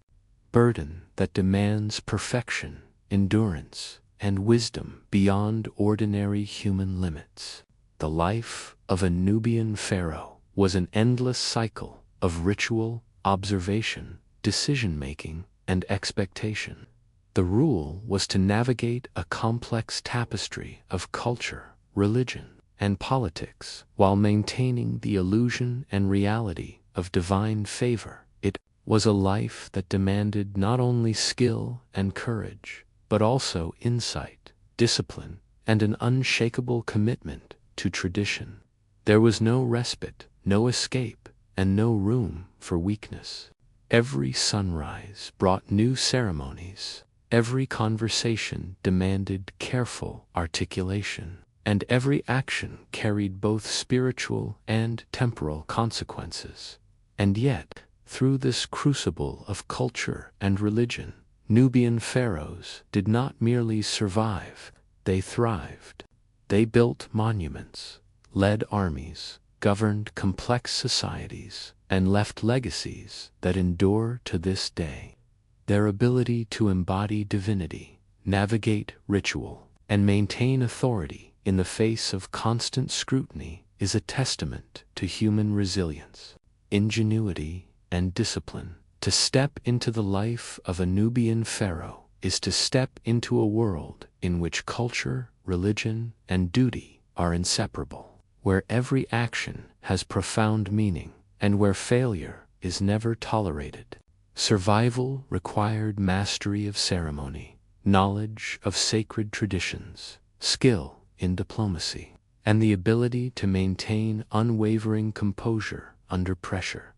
burden that demands perfection, endurance, and wisdom beyond ordinary human limits. The life of a Nubian pharaoh was an endless cycle of ritual, observation, decision-making, and expectation. The rule was to navigate a complex tapestry of culture, religion, and politics while maintaining the illusion and reality of divine favor. It was a life that demanded not only skill and courage, but also insight, discipline, and an unshakable commitment to tradition. There was no respite, no escape, and no room for weakness. Every sunrise brought new ceremonies. Every conversation demanded careful articulation, and every action carried both spiritual and temporal consequences. And yet, through this crucible of culture and religion, Nubian pharaohs did not merely survive, they thrived. They built monuments, led armies, governed complex societies, and left legacies that endure to this day. Their ability to embody divinity, navigate ritual, and maintain authority in the face of constant scrutiny is a testament to human resilience, ingenuity, and discipline. To step into the life of a Nubian pharaoh is to step into a world in which culture, religion, and duty are inseparable, where every action has profound meaning, and where failure is never tolerated. Survival required mastery of ceremony, knowledge of sacred traditions, skill in diplomacy, and the ability to maintain unwavering composure under pressure.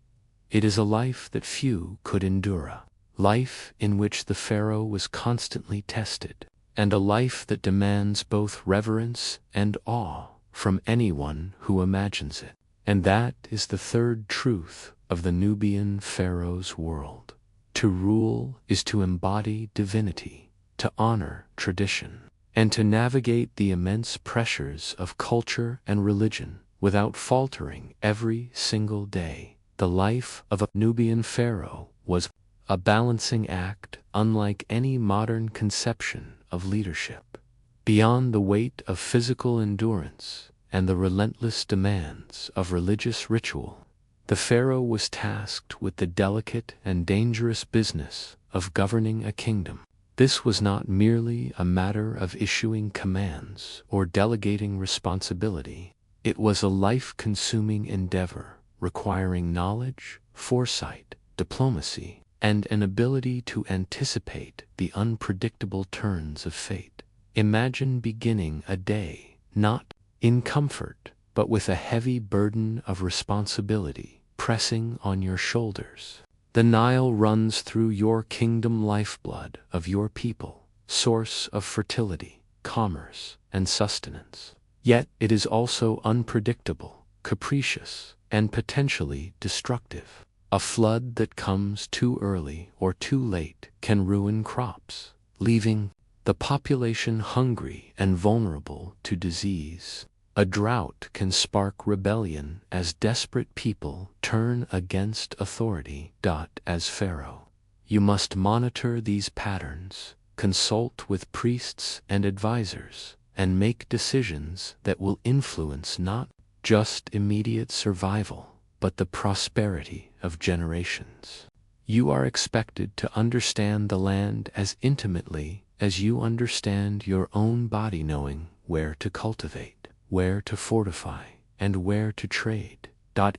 It is a life that few could endure, a life in which the Pharaoh was constantly tested, and a life that demands both reverence and awe from anyone who imagines it. And that is the third truth of the Nubian Pharaoh's world. To rule is to embody divinity, to honor tradition, and to navigate the immense pressures of culture and religion without faltering every single day. The life of a Nubian pharaoh was a balancing act unlike any modern conception of leadership. Beyond the weight of physical endurance and the relentless demands of religious ritual, the pharaoh was tasked with the delicate and dangerous business of governing a kingdom. This was not merely a matter of issuing commands or delegating responsibility. It was a life-consuming endeavor requiring knowledge, foresight, diplomacy, and an ability to anticipate the unpredictable turns of fate. Imagine beginning a day not in comfort, but with a heavy burden of responsibility pressing on your shoulders. The Nile runs through your kingdom, lifeblood of your people, source of fertility, commerce, and sustenance. Yet it is also unpredictable, capricious, and potentially destructive. A flood that comes too early or too late can ruin crops, leaving the population hungry and vulnerable to disease. A drought can spark rebellion as desperate people turn against authority. As Pharaoh, you must monitor these patterns, consult with priests and advisors, and make decisions that will influence not just immediate survival, but the prosperity of generations. You are expected to understand the land as intimately as you understand your own body, knowing where to cultivate, where to fortify, and where to trade.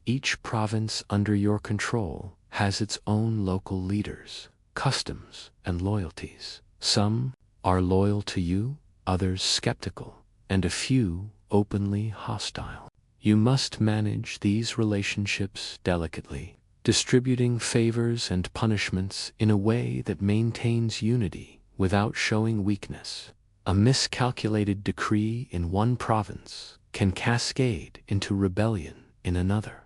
Each province under your control has its own local leaders, customs, and loyalties. Some are loyal to you, others skeptical, and a few openly hostile. You must manage these relationships delicately, distributing favors and punishments in a way that maintains unity without showing weakness. A miscalculated decree in one province can cascade into rebellion in another.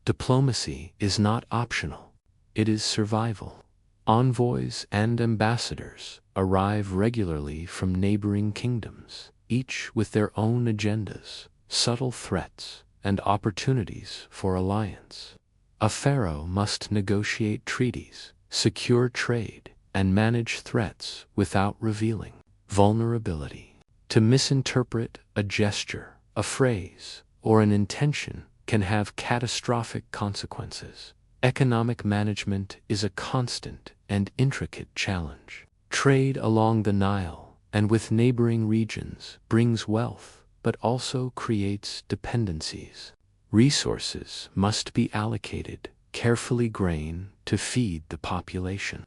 Diplomacy is not optional, it is survival. Envoys and ambassadors arrive regularly from neighboring kingdoms, each with their own agendas, subtle threats, and opportunities for alliance. A pharaoh must negotiate treaties, secure trade, and manage threats without revealing vulnerability. To misinterpret a gesture, a phrase, or an intention can have catastrophic consequences. Economic management is a constant and intricate challenge. Trade along the Nile and with neighboring regions brings wealth, but also creates dependencies. Resources must be allocated, carefully grain to feed the population,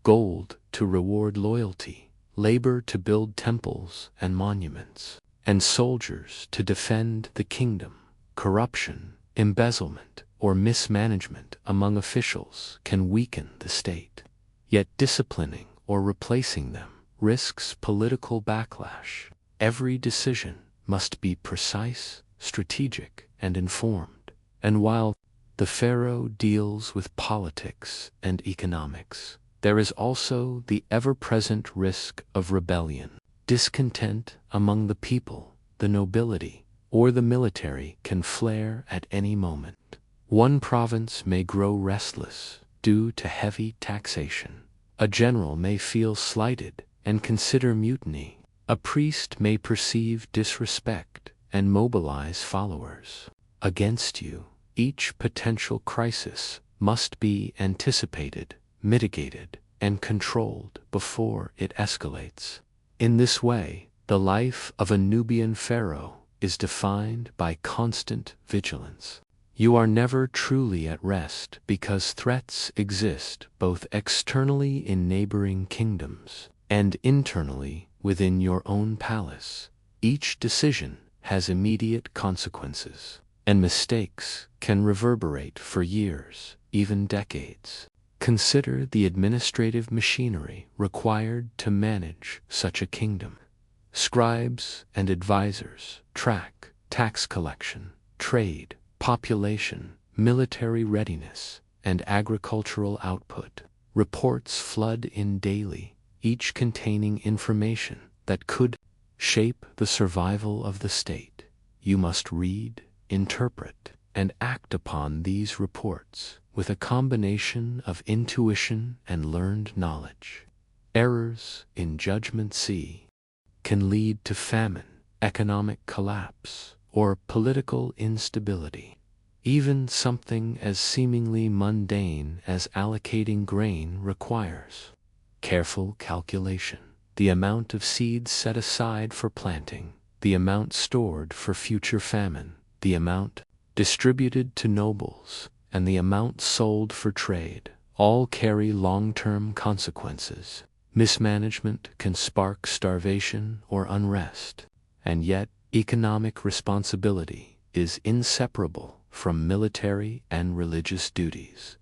gold to reward loyalty, labor to build temples and monuments, and soldiers to defend the kingdom. Corruption, embezzlement, or mismanagement among officials can weaken the state. Yet disciplining or replacing them risks political backlash. Every decision must be precise, strategic, and informed. And while the pharaoh deals with politics and economics, there is also the ever-present risk of rebellion. Discontent among the people, the nobility, or the military can flare at any moment. One province may grow restless due to heavy taxation. A general may feel slighted and consider mutiny. A priest may perceive disrespect and mobilize followers against you. Each potential crisis must be anticipated, mitigated, and controlled before it escalates. In this way, the life of a Nubian pharaoh is defined by constant vigilance. You are never truly at rest because threats exist both externally in neighboring kingdoms and internally within your own palace. Each decision has immediate consequences. and mistakes can reverberate for years, even decades. Consider the administrative machinery required to manage such a kingdom. Scribes and advisors track tax collection, trade, population, military readiness, and agricultural output. Reports flood in daily, each containing information that could shape the survival of the state. You must read, interpret, and act upon these reports with a combination of intuition and learned knowledge. Errors in judgment can lead to famine, economic collapse, or political instability. Even something as seemingly mundane as allocating grain requires careful calculation. The amount of seeds set aside for planting, the amount stored for future famine, the amount distributed to nobles, and the amount sold for trade, all carry long-term consequences. Mismanagement can spark starvation or unrest, and yet economic responsibility is inseparable from military and religious duties.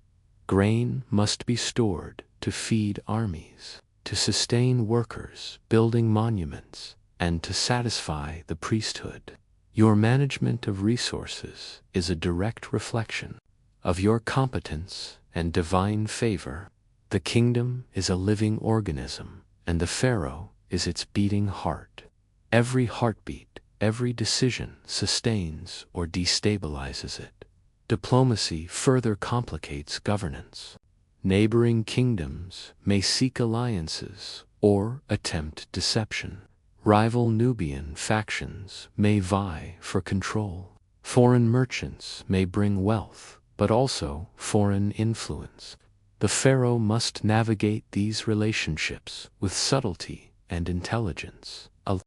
Grain must be stored to feed armies, to sustain workers building monuments, and to satisfy the priesthood. Your management of resources is a direct reflection of your competence and divine favor. The kingdom is a living organism, and the Pharaoh is its beating heart. Every heartbeat, every decision sustains or destabilizes it. Diplomacy further complicates governance. Neighboring kingdoms may seek alliances or attempt deception. Rival Nubian factions may vie for control. Foreign merchants may bring wealth, but also foreign influence. The Pharaoh must navigate these relationships with subtlety and intelligence. A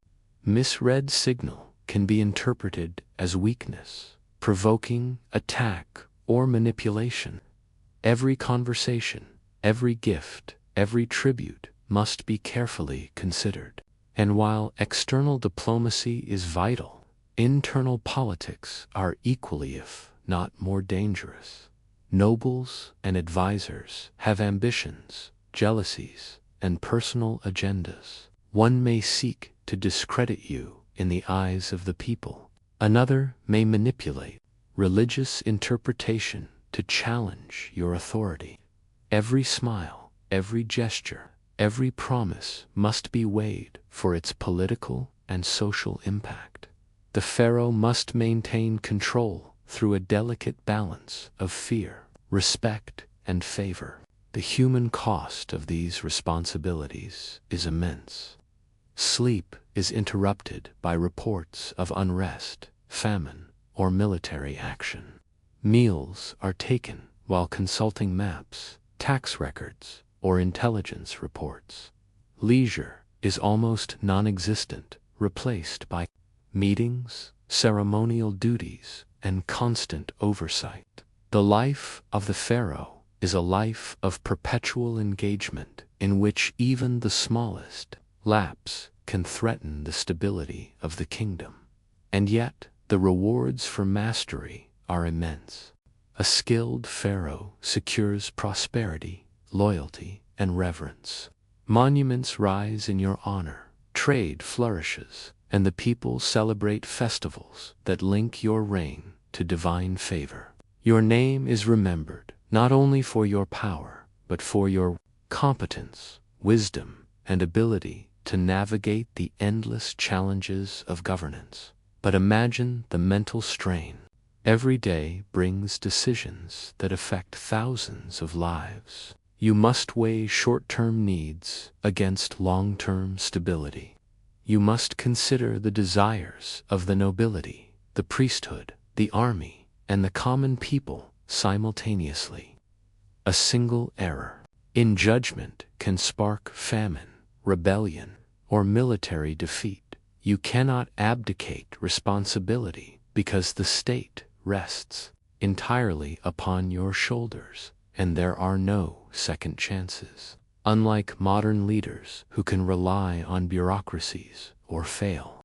misread signal can be interpreted as weakness, provoking attack or manipulation. Every conversation, every gift, every tribute must be carefully considered. And while external diplomacy is vital, internal politics are equally, if not more dangerous. Nobles and advisors have ambitions, jealousies, and personal agendas. One may seek to discredit you in the eyes of the people. Another may manipulate religious interpretation to challenge your authority. Every smile, every gesture, every promise must be weighed for its political and social impact. The Pharaoh must maintain control through a delicate balance of fear, respect, and favor. The human cost of these responsibilities is immense. Sleep is interrupted by reports of unrest, famine, or military action. Meals are taken while consulting maps, tax records, or intelligence reports. Leisure is almost non-existent, replaced by meetings, ceremonial duties, and constant oversight. The life of the Pharaoh is a life of perpetual engagement in which even the smallest lapse can threaten the stability of the kingdom. And yet, the rewards for mastery are immense. A skilled Pharaoh secures prosperity, loyalty, and reverence. Monuments rise in your honor, trade flourishes, and the people celebrate festivals that link your reign to divine favor. Your name is remembered not only for your power, but for your competence, wisdom, and ability to navigate the endless challenges of governance. But imagine the mental strain. Every day brings decisions that affect thousands of lives. You must weigh short-term needs against long-term stability. You must consider the desires of the nobility, the priesthood, the army, and the common people simultaneously. A single error in judgment can spark famine, rebellion, or military defeat. You cannot abdicate responsibility because the state rests entirely upon your shoulders, and there are no second chances. Unlike modern leaders who can rely on bureaucracies or fail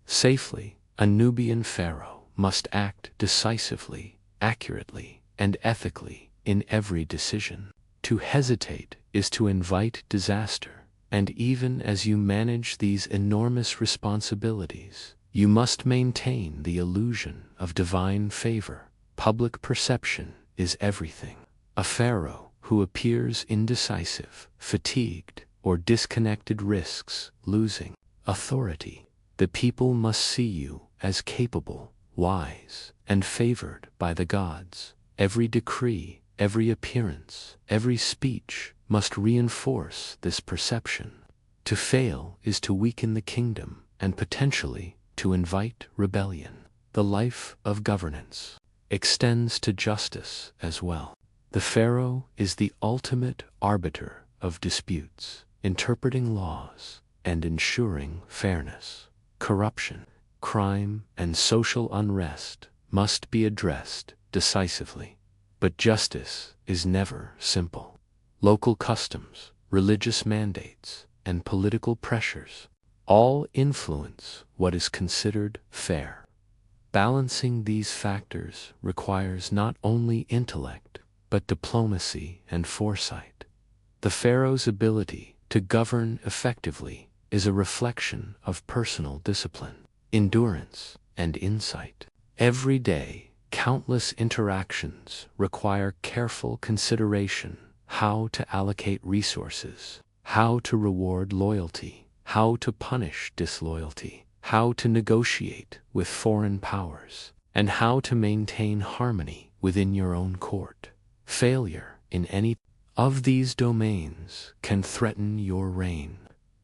safely, a Nubian pharaoh must act decisively, accurately, and ethically in every decision. To hesitate is to invite disaster, and even as you manage these enormous responsibilities, you must maintain the illusion of divine favor. Public perception is everything. A pharaoh who appears indecisive, fatigued, or disconnected risks losing authority. The people must see you as capable, wise, and favored by the gods. Every decree, every appearance, every speech must reinforce this perception. To fail is to weaken the kingdom and potentially to invite rebellion. The life of governance extends to justice as well. The pharaoh is the ultimate arbiter of disputes, interpreting laws and ensuring fairness. Corruption, crime, and social unrest must be addressed decisively. But justice is never simple. Local customs, religious mandates, and political pressures all influence what is considered fair. Balancing these factors requires not only intellect, but diplomacy and foresight. The pharaoh's ability to govern effectively is a reflection of personal discipline, endurance, and insight. Every day, countless interactions require careful consideration: how to allocate resources, how to reward loyalty, how to punish disloyalty, how to negotiate with foreign powers, and how to maintain harmony within your own court. Failure in any of these domains can threaten your reign.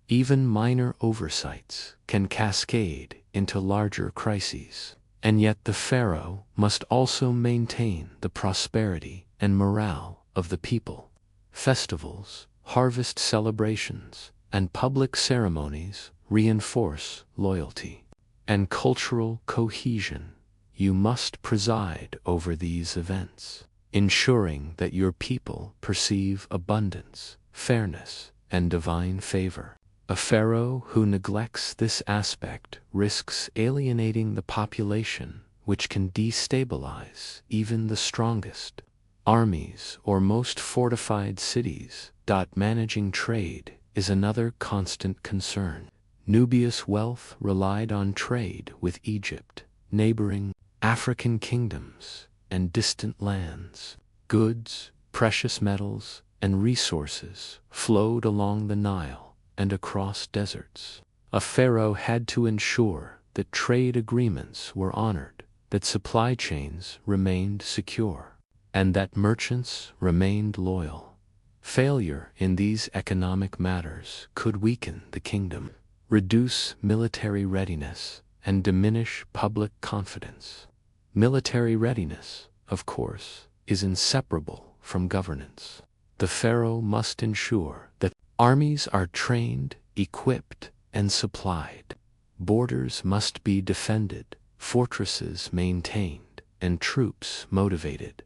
Even minor oversights can cascade into larger crises. And yet the pharaoh must also maintain the prosperity and morale of the people. Festivals, harvest celebrations, and public ceremonies reinforce loyalty and cultural cohesion. You must preside over these events, ensuring that your people perceive abundance, fairness, and divine favor. A pharaoh who neglects this aspect risks alienating the population, which can destabilize even the strongest armies or most fortified cities. Managing trade is another constant concern. Nubia's wealth relied on trade with Egypt, neighboring African kingdoms, and distant lands. Goods, precious metals, and resources flowed along the Nile and across deserts. A pharaoh had to ensure that trade agreements were honored, that supply chains remained secure, and that merchants remained loyal. Failure in these economic matters could weaken the kingdom, reduce military readiness, and diminish public confidence. Military readiness, of course, is inseparable from governance. The pharaoh must ensure that armies are trained, equipped, and supplied. Borders must be defended, fortresses maintained, and troops motivated.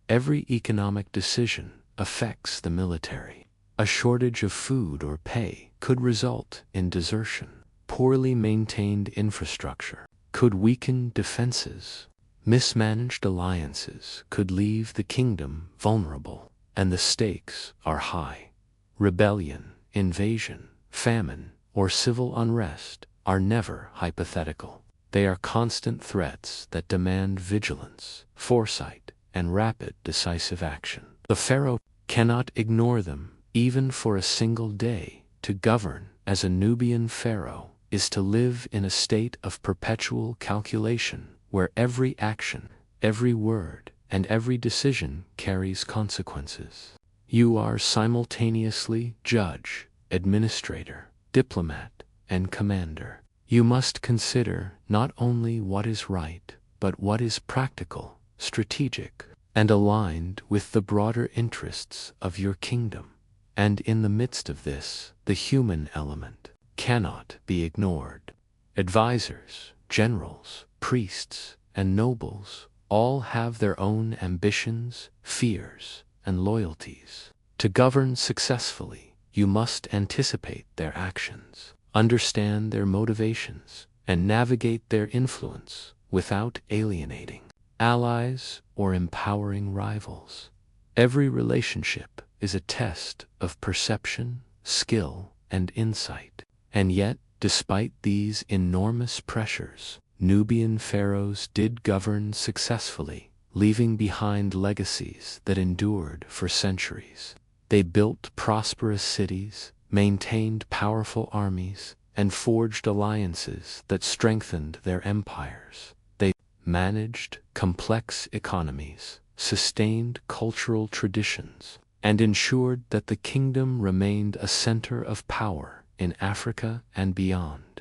Every economic decision affects the military. A shortage of food or pay could result in desertion. Poorly maintained infrastructure could weaken defenses. Mismanaged alliances could leave the kingdom vulnerable, and the stakes are high. Rebellion, invasion, famine, or civil unrest are never hypothetical. They are constant threats that demand vigilance, foresight, and rapid, decisive action. The pharaoh cannot ignore them, even for a single day. To govern as a Nubian pharaoh is to live in a state of perpetual calculation, where every action, every word, and every decision carries consequences. You are simultaneously judge, administrator, diplomat, and commander. You must consider not only what is right, but what is practical, strategic, and aligned with the broader interests of your kingdom. And in the midst of this, the human element cannot be ignored. Advisors, generals, priests, and nobles all have their own ambitions, fears, and loyalties. To govern successfully, you must anticipate their actions, understand their motivations, and navigate their influence without alienating allies or empowering rivals. Every relationship is a test of perception, skill, and insight. And yet, despite these enormous pressures, Nubian pharaohs did govern successfully, leaving behind legacies that endured for centuries. They built prosperous cities, maintained powerful armies, and forged alliances that strengthened their empires. They managed complex economies, sustained cultural traditions, and ensured that the kingdom remained a center of power in Africa and beyond.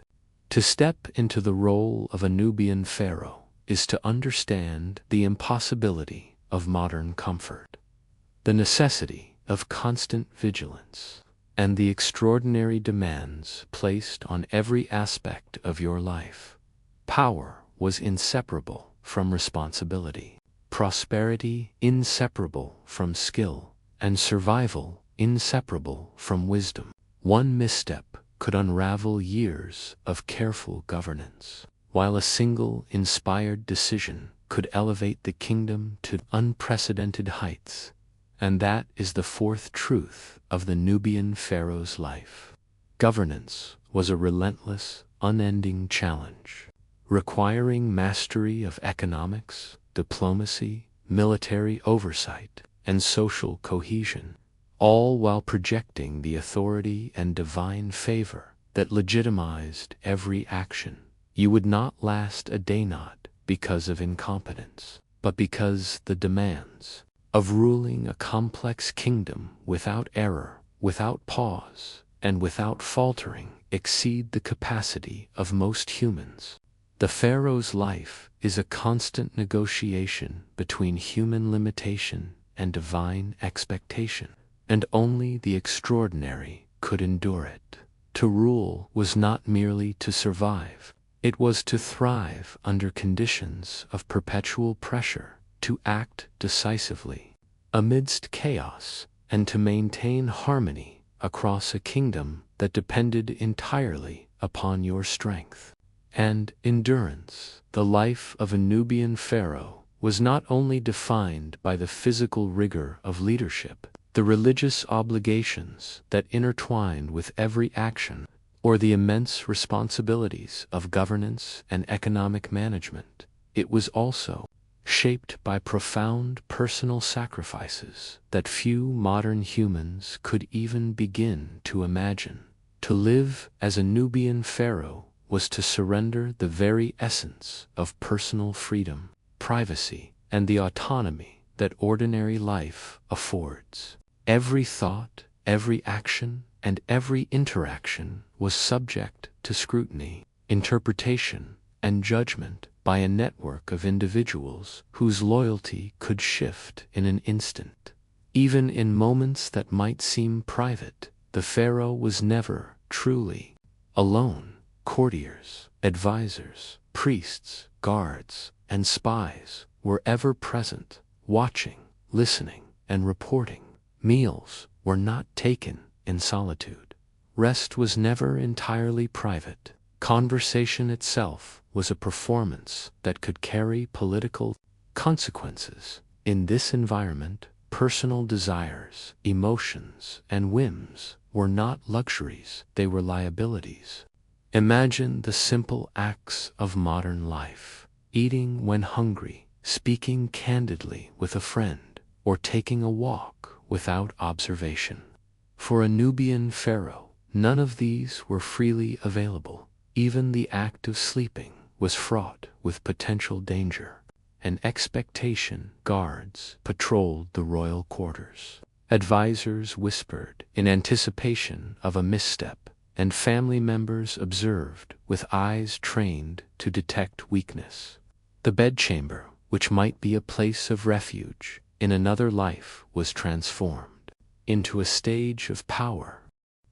To step into the role of a Nubian pharaoh is to understand the impossibility of modern comfort, the necessity of constant vigilance, and the extraordinary demands placed on every aspect of your life. Power was inseparable from responsibility, prosperity inseparable from skill, and survival inseparable from wisdom. One misstep could unravel years of careful governance, while a single inspired decision could elevate the kingdom to unprecedented heights. And that is the fourth truth of the Nubian pharaoh's life. Governance was a relentless, unending challenge, requiring mastery of economics, diplomacy, military oversight, and social cohesion, all while projecting the authority and divine favor that legitimized every action. You would not last a day, not because of incompetence, but because the demands of ruling a complex kingdom without error, without pause, and without faltering exceed the capacity of most humans. The pharaoh's life is a constant negotiation between human limitation and divine expectation, and only the extraordinary could endure it. To rule was not merely to survive, it was to thrive under conditions of perpetual pressure, to act decisively amidst chaos, and to maintain harmony across a kingdom that depended entirely upon your strength and endurance. The life of a Nubian pharaoh was not only defined by the physical rigor of leadership, the religious obligations that intertwined with every action, or the immense responsibilities of governance and economic management. It was also shaped by profound personal sacrifices that few modern humans could even begin to imagine. To live as a Nubian pharaoh was to surrender the very essence of personal freedom, privacy, and the autonomy that ordinary life affords. Every thought, every action, and every interaction was subject to scrutiny, interpretation, and judgment by a network of individuals whose loyalty could shift in an instant. Even in moments that might seem private, the pharaoh was never truly alone. Courtiers, advisors, priests, guards, and spies were ever present, watching, listening, and reporting. Meals were not taken in solitude. Rest was never entirely private. Conversation itself was a performance that could carry political consequences. In this environment, personal desires, emotions, and whims were not luxuries, they were liabilities. Imagine the simple acts of modern life: eating when hungry, speaking candidly with a friend, or taking a walk without observation. For a Nubian pharaoh, none of these were freely available. Even the act of sleeping was fraught with potential danger. An expectation guards patrolled the royal quarters. Advisors whispered in anticipation of a misstep, and family members observed with eyes trained to detect weakness. The bedchamber, which might be a place of refuge in another life, was transformed into a stage of power,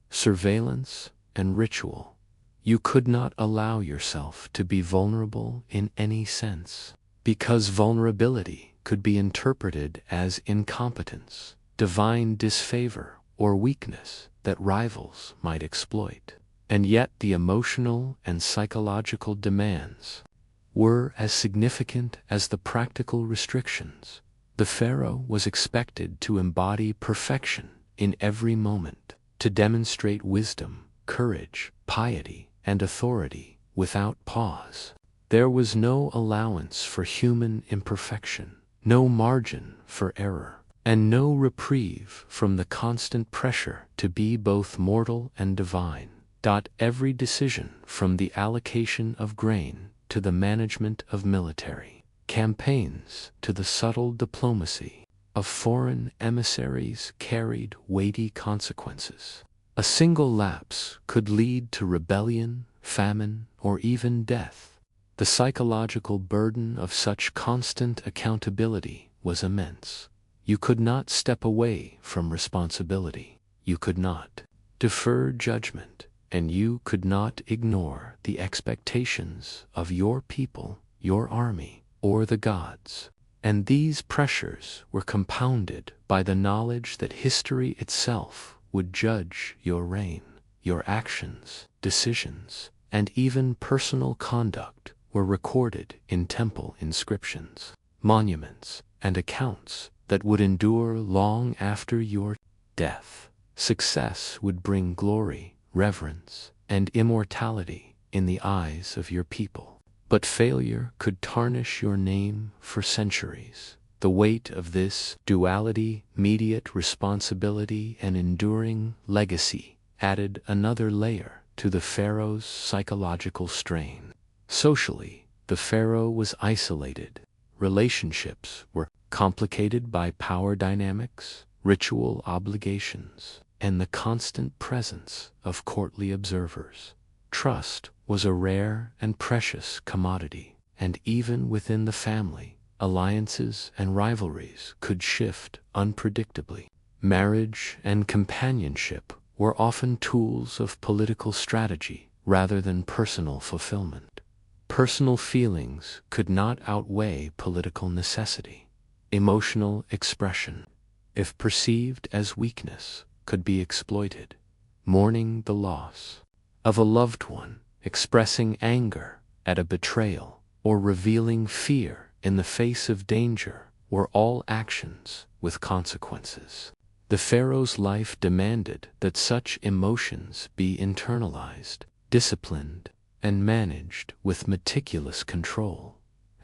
surveillance, and ritual. You could not allow yourself to be vulnerable in any sense, because vulnerability could be interpreted as incompetence, divine disfavor, or weakness that rivals might exploit. And yet the emotional and psychological demands were as significant as the practical restrictions. The pharaoh was expected to embody perfection in every moment, to demonstrate wisdom, courage, piety, and authority without pause. There was no allowance for human imperfection, no margin for error, and no reprieve from the constant pressure to be both mortal and divine. Every decision, from the allocation of grain to the management of military campaigns to the subtle diplomacy of foreign emissaries, carried weighty consequences. A single lapse could lead to rebellion, famine, or even death. The psychological burden of such constant accountability was immense. You could not step away from responsibility. You could not defer judgment, and you could not ignore the expectations of your people, your army, or the gods. And these pressures were compounded by the knowledge that history itself would judge your reign. Your actions, decisions, and even personal conduct were recorded in temple inscriptions, monuments, and accounts that would endure long after your death. Success would bring glory, reverence, and immortality in the eyes of your people. But failure could tarnish your name for centuries. The weight of this duality, immediate responsibility and enduring legacy, added another layer to the pharaoh's psychological strain. Socially, the pharaoh was isolated. Relationships were complicated by power dynamics, ritual obligations, and the constant presence of courtly observers. Trust was a rare and precious commodity, and even within the family, alliances and rivalries could shift unpredictably. Marriage and companionship were often tools of political strategy rather than personal fulfillment. Personal feelings could not outweigh political necessity. Emotional expression, if perceived as weakness, could be exploited. Mourning the loss of a loved one, expressing anger at a betrayal, or revealing fear in the face of danger were all actions with consequences. The pharaoh's life demanded that such emotions be internalized, disciplined, and managed with meticulous control.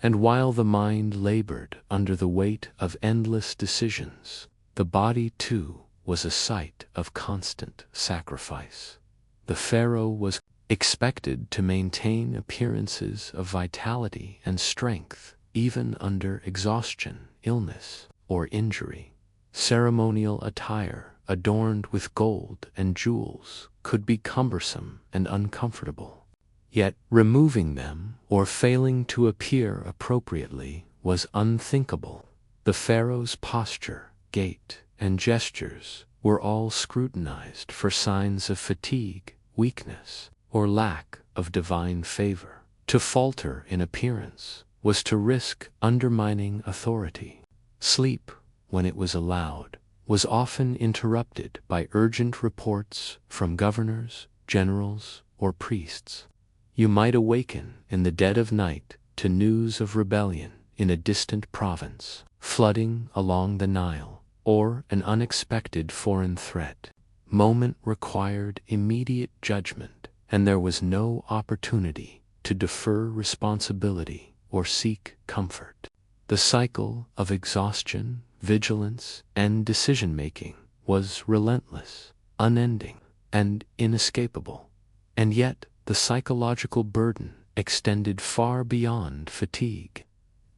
And while the mind labored under the weight of endless decisions, the body too was a site of constant sacrifice. The pharaoh was expected to maintain appearances of vitality and strength even under exhaustion, illness, or injury. Ceremonial attire adorned with gold and jewels could be cumbersome and uncomfortable. Yet removing them or failing to appear appropriately was unthinkable. The pharaoh's posture, gait, and gestures were all scrutinized for signs of fatigue, weakness, or lack of divine favor. To falter in appearance was to risk undermining authority. Sleep, when it was allowed, was often interrupted by urgent reports from governors, generals, or priests. You might awaken in the dead of night to news of rebellion in a distant province, flooding along the Nile, or an unexpected foreign threat. Moment required immediate judgment, and there was no opportunity to defer responsibility or seek comfort. The cycle of exhaustion, vigilance, and decision-making was relentless, unending, and inescapable. And yet, the psychological burden extended far beyond fatigue.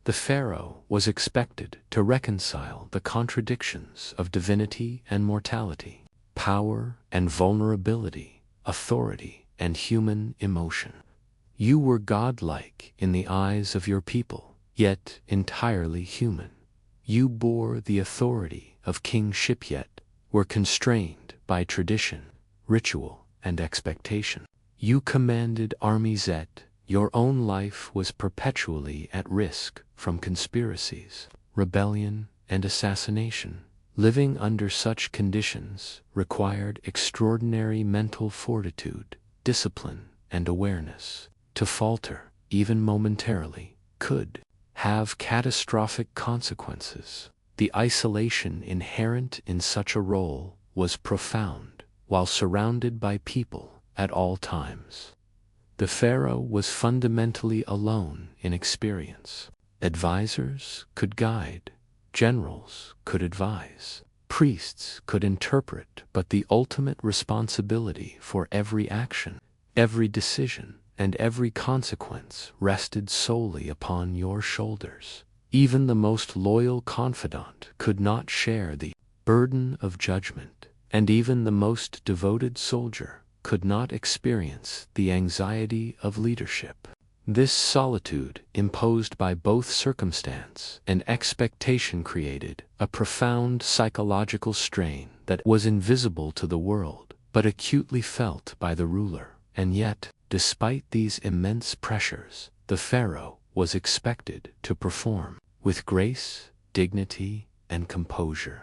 The pharaoh was expected to reconcile the contradictions of divinity and mortality, power and vulnerability, authority and human emotion. You were godlike in the eyes of your people, yet entirely human. You bore the authority of kingship, yet were constrained by tradition, ritual, and expectation. You commanded armies, yet your own life was perpetually at risk from conspiracies, rebellion, and assassination. Living under such conditions required extraordinary mental fortitude, discipline, and awareness. To falter, even momentarily, could have catastrophic consequences. The isolation inherent in such a role was profound, while surrounded by people at all times. The pharaoh was fundamentally alone in experience. Advisors could guide, generals could advise, priests could interpret, but the ultimate responsibility for every action, every decision, and every consequence rested solely upon your shoulders. Even the most loyal confidant could not share the burden of judgment, and even the most devoted soldier could not experience the anxiety of leadership. This solitude, imposed by both circumstance and expectation, created a profound psychological strain that was invisible to the world, but acutely felt by the ruler. And yet, despite these immense pressures, the pharaoh was expected to perform with grace, dignity, and composure.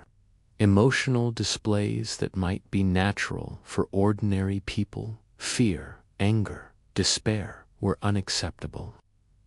Emotional displays that might be natural for ordinary people, fear, anger, despair, were unacceptable.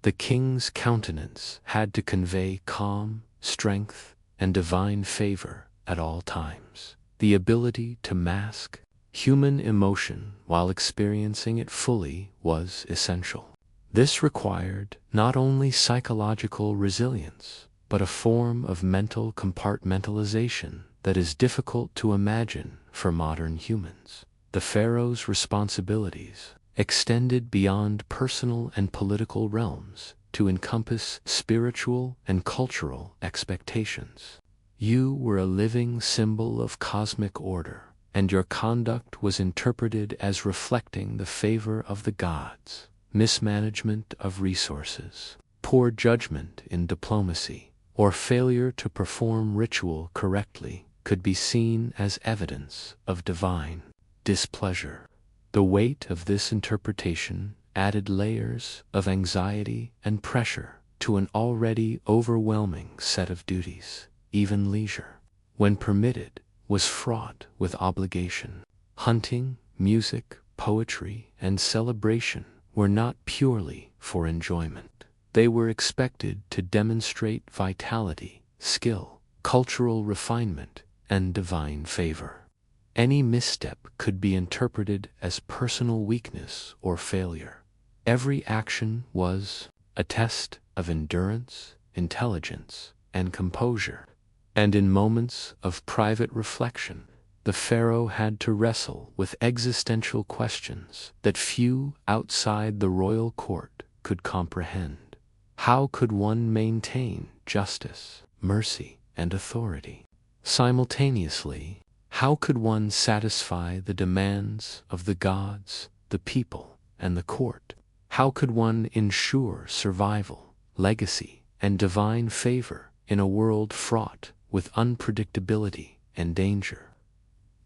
The king's countenance had to convey calm, strength, and divine favor at all times. The ability to mask human emotion while experiencing it fully was essential. This required not only psychological resilience, but a form of mental compartmentalization that is difficult to imagine for modern humans. The pharaoh's responsibilities extended beyond personal and political realms to encompass spiritual and cultural expectations. You were a living symbol of cosmic order, and your conduct was interpreted as reflecting the favor of the gods. Mismanagement of resources, poor judgment in diplomacy, or failure to perform ritual correctly could be seen as evidence of divine displeasure. The weight of this interpretation added layers of anxiety and pressure to an already overwhelming set of duties. Even leisure, when permitted, was fraught with obligation. Hunting, music, poetry, and celebration were not purely for enjoyment. They were expected to demonstrate vitality, skill, cultural refinement, and divine favor. Any misstep could be interpreted as personal weakness or failure. Every action was a test of endurance, intelligence, and composure. And in moments of private reflection, the pharaoh had to wrestle with existential questions that few outside the royal court could comprehend. How could one maintain justice, mercy, and authority simultaneously? How could one satisfy the demands of the gods, the people, and the court? How could one ensure survival, legacy, and divine favor in a world fraught with unpredictability and danger?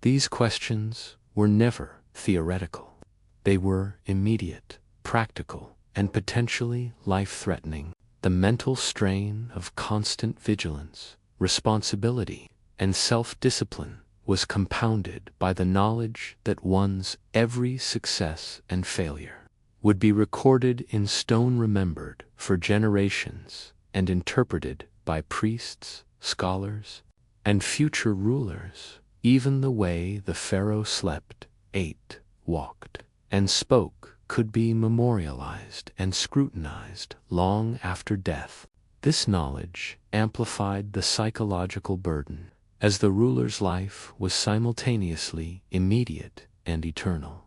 These questions were never theoretical. They were immediate, practical, and potentially life-threatening. The mental strain of constant vigilance, responsibility, and self-discipline was compounded by the knowledge that one's every success and failure would be recorded in stone, remembered for generations, and interpreted by priests, scholars, and future rulers. Even the way the pharaoh slept, ate, walked, and spoke could be memorialized and scrutinized long after death. This knowledge amplified the psychological burden, as the ruler's life was simultaneously immediate and eternal.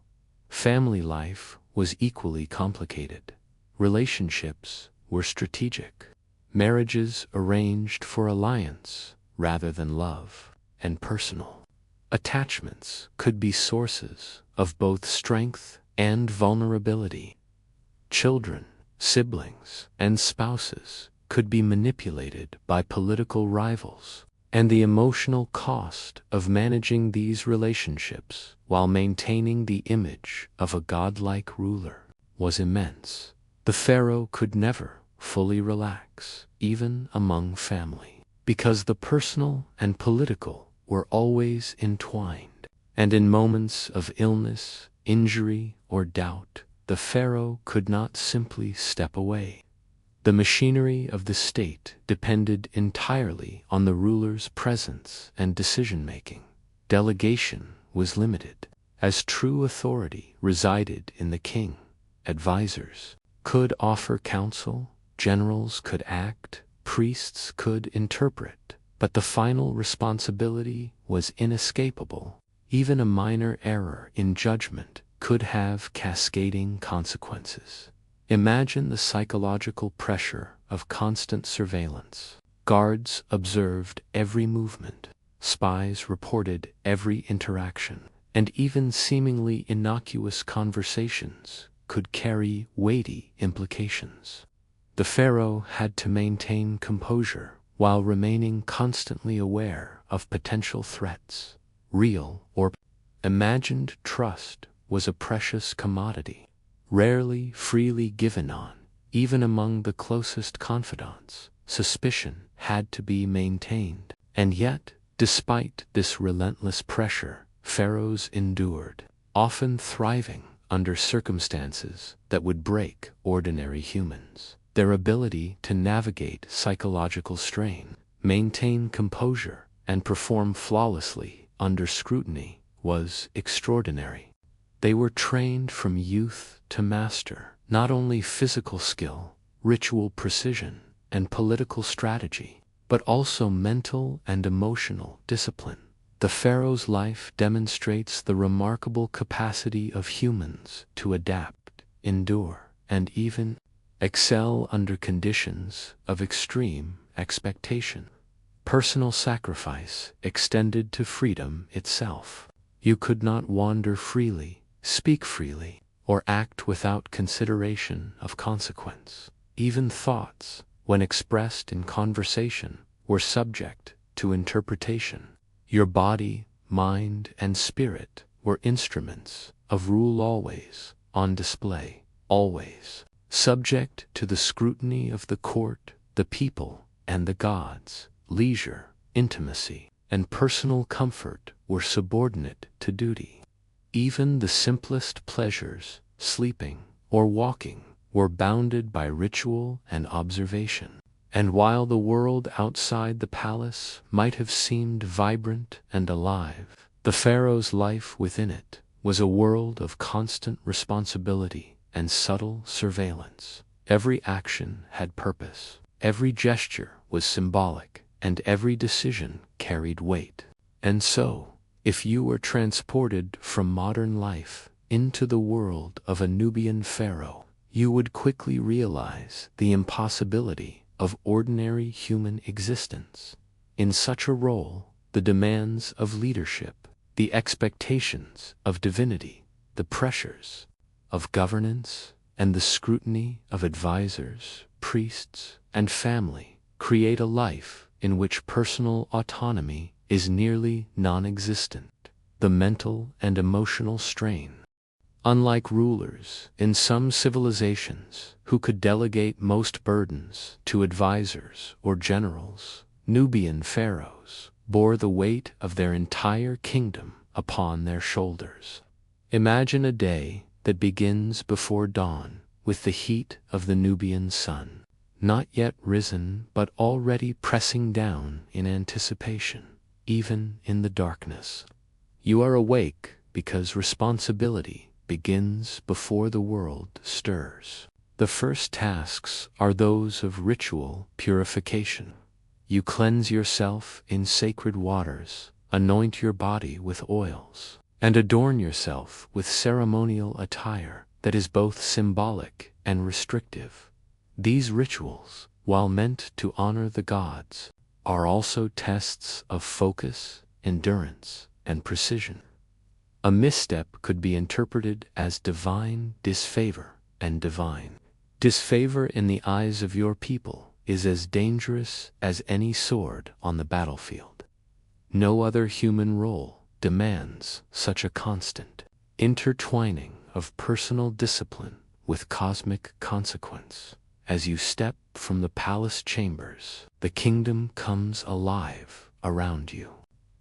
Family life was equally complicated. Relationships were strategic. Marriages arranged for alliance rather than love, and personal attachments could be sources of both strength and vulnerability. Children, siblings, and spouses could be manipulated by political rivals, and the emotional cost of managing these relationships while maintaining the image of a godlike ruler was immense. The pharaoh could never fully relax, even among family, because the personal and political were always entwined, and in moments of illness, injury, or doubt, the pharaoh could not simply step away. The machinery of the state depended entirely on the ruler's presence and decision-making. Delegation was limited, as true authority resided in the king. Advisors could offer counsel, generals could act, priests could interpret, but the final responsibility was inescapable. Even a minor error in judgment could have cascading consequences. Imagine the psychological pressure of constant surveillance. Guards observed every movement, spies reported every interaction, and even seemingly innocuous conversations could carry weighty implications. The pharaoh had to maintain composure while remaining constantly aware of potential threats. Real or imagined trust was a precious commodity, rarely freely given on. Even among the closest confidants, suspicion had to be maintained. And yet, despite this relentless pressure, pharaohs endured, often thriving under circumstances that would break ordinary humans. Their ability to navigate psychological strain, maintain composure, and perform flawlessly under scrutiny was extraordinary. They were trained from youth to master not only physical skill, ritual precision, and political strategy, but also mental and emotional discipline. The pharaoh's life demonstrates the remarkable capacity of humans to adapt, endure, and even excel under conditions of extreme expectation. Personal sacrifice extended to freedom itself. You could not wander freely, speak freely, or act without consideration of consequence. Even thoughts, when expressed in conversation, were subject to interpretation. Your body, mind, and spirit were instruments of rule, always on display, always subject to the scrutiny of the court, the people, and the gods. Leisure, intimacy, and personal comfort were subordinate to duty. Even the simplest pleasures, sleeping or walking, were bounded by ritual and observation. And while the world outside the palace might have seemed vibrant and alive, the pharaoh's life within it was a world of constant responsibility and subtle surveillance. Every action had purpose, every gesture was symbolic, and every decision carried weight. And so, if you were transported from modern life into the world of a Nubian pharaoh, you would quickly realize the impossibility of ordinary human existence. In such a role, the demands of leadership, the expectations of divinity, the pressures of governance, and the scrutiny of advisors, priests, and family create a life in which personal autonomy is nearly non-existent. The mental and emotional strain. Unlike rulers in some civilizations who could delegate most burdens to advisors or generals, Nubian pharaohs bore the weight of their entire kingdom upon their shoulders. Imagine a day that begins before dawn with the heat of the Nubian sun, not yet risen but already pressing down in anticipation, even in the darkness. You are awake because responsibility begins before the world stirs. The first tasks are those of ritual purification. You cleanse yourself in sacred waters, anoint your body with oils, and adorn yourself with ceremonial attire that is both symbolic and restrictive. These rituals, while meant to honor the gods, are also tests of focus, endurance, and precision. A misstep could be interpreted as divine disfavor, and divine disfavor in the eyes of your people is as dangerous as any sword on the battlefield. No other human role demands such a constant intertwining of personal discipline with cosmic consequence. As you step from the palace chambers, the kingdom comes alive around you.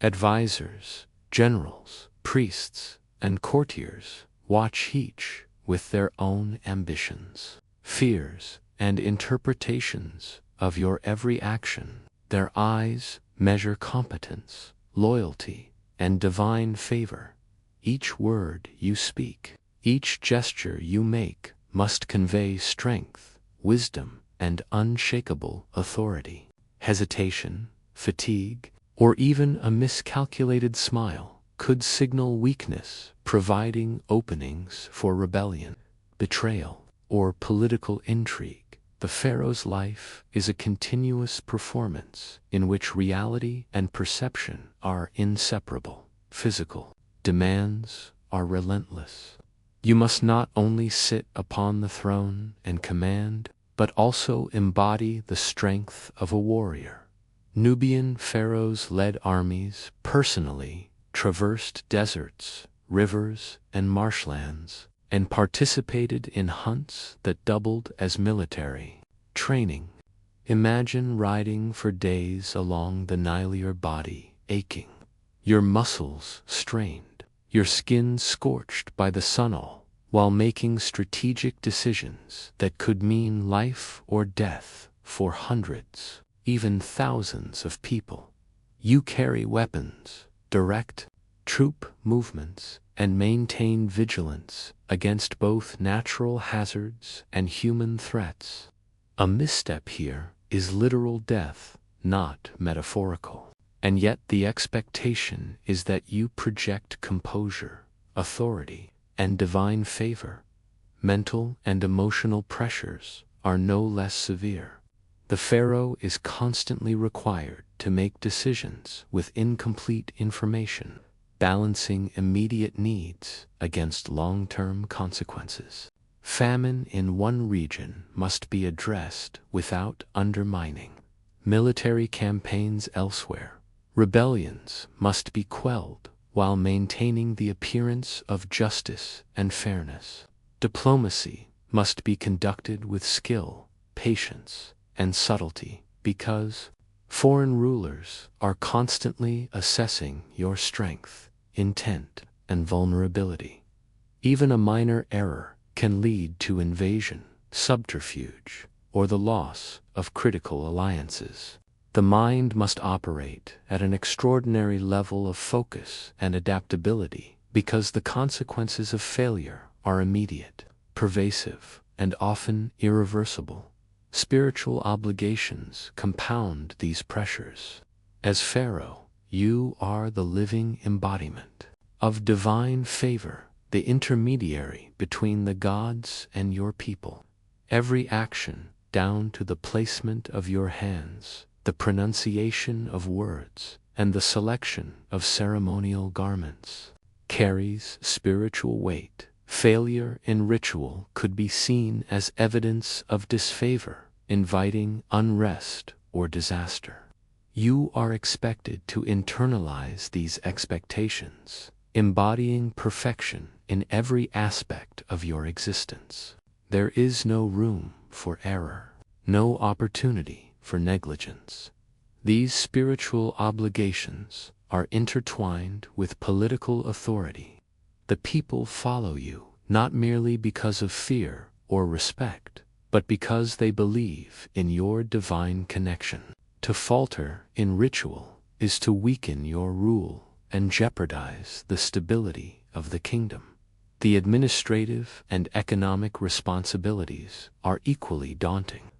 Advisors, generals, priests, and courtiers watch each with their own ambitions, fears, and interpretations of your every action. Their eyes measure competence, loyalty, and divine favor. Each word you speak, each gesture you make must convey strength, wisdom, and unshakable authority. Hesitation, fatigue, or even a miscalculated smile could signal weakness, providing openings for rebellion, betrayal, or political intrigue. The Pharaoh's life is a continuous performance in which reality and perception are inseparable. Physical demands are relentless. You must not only sit upon the throne and command, but also embody the strength of a warrior. Nubian pharaohs led armies personally, traversed deserts, rivers, and marshlands, and participated in hunts that doubled as military training. Imagine riding for days along the Nile, your body aching, your muscles strained, your skin scorched by the sun, all while making strategic decisions that could mean life or death for hundreds, even thousands of people. You carry weapons, direct troop movements, and maintain vigilance against both natural hazards and human threats. A misstep here is literal death, not metaphorical. And yet the expectation is that you project composure, authority, and divine favor. Mental and emotional pressures are no less severe. The pharaoh is constantly required to make decisions with incomplete information, balancing immediate needs against long-term consequences. Famine in one region must be addressed without undermining military campaigns elsewhere. Rebellions must be quelled while maintaining the appearance of justice and fairness. Diplomacy must be conducted with skill, patience, and subtlety, because foreign rulers are constantly assessing your strength, intent, and vulnerability. Even a minor error can lead to invasion, subterfuge, or the loss of critical alliances. The mind must operate at an extraordinary level of focus and adaptability, because the consequences of failure are immediate, pervasive, and often irreversible. Spiritual obligations compound these pressures. As Pharaoh, you are the living embodiment of divine favor, the intermediary between the gods and your people. Every action, down to the placement of your hands, the pronunciation of words, and the selection of ceremonial garments, carries spiritual weight. Failure in ritual could be seen as evidence of disfavor, inviting unrest or disaster. You are expected to internalize these expectations, embodying perfection in every aspect of your existence. There is no room for error, no opportunity for negligence. These spiritual obligations are intertwined with political authority. The people follow you, not merely because of fear or respect, but because they believe in your divine connection. To falter in ritual is to weaken your rule and jeopardize the stability of the kingdom. The administrative and economic responsibilities are equally daunting.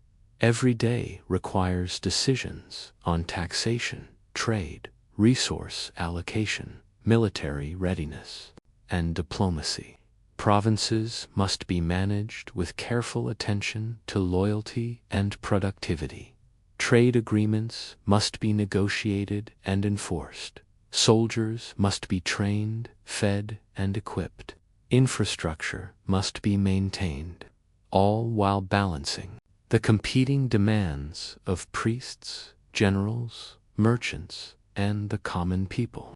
Every day requires decisions on taxation, trade, resource allocation, military readiness, and diplomacy. Provinces must be managed with careful attention to loyalty and productivity. Trade agreements must be negotiated and enforced. Soldiers must be trained, fed, and equipped. Infrastructure must be maintained, all while balancing the competing demands of priests, generals, merchants, and the common people.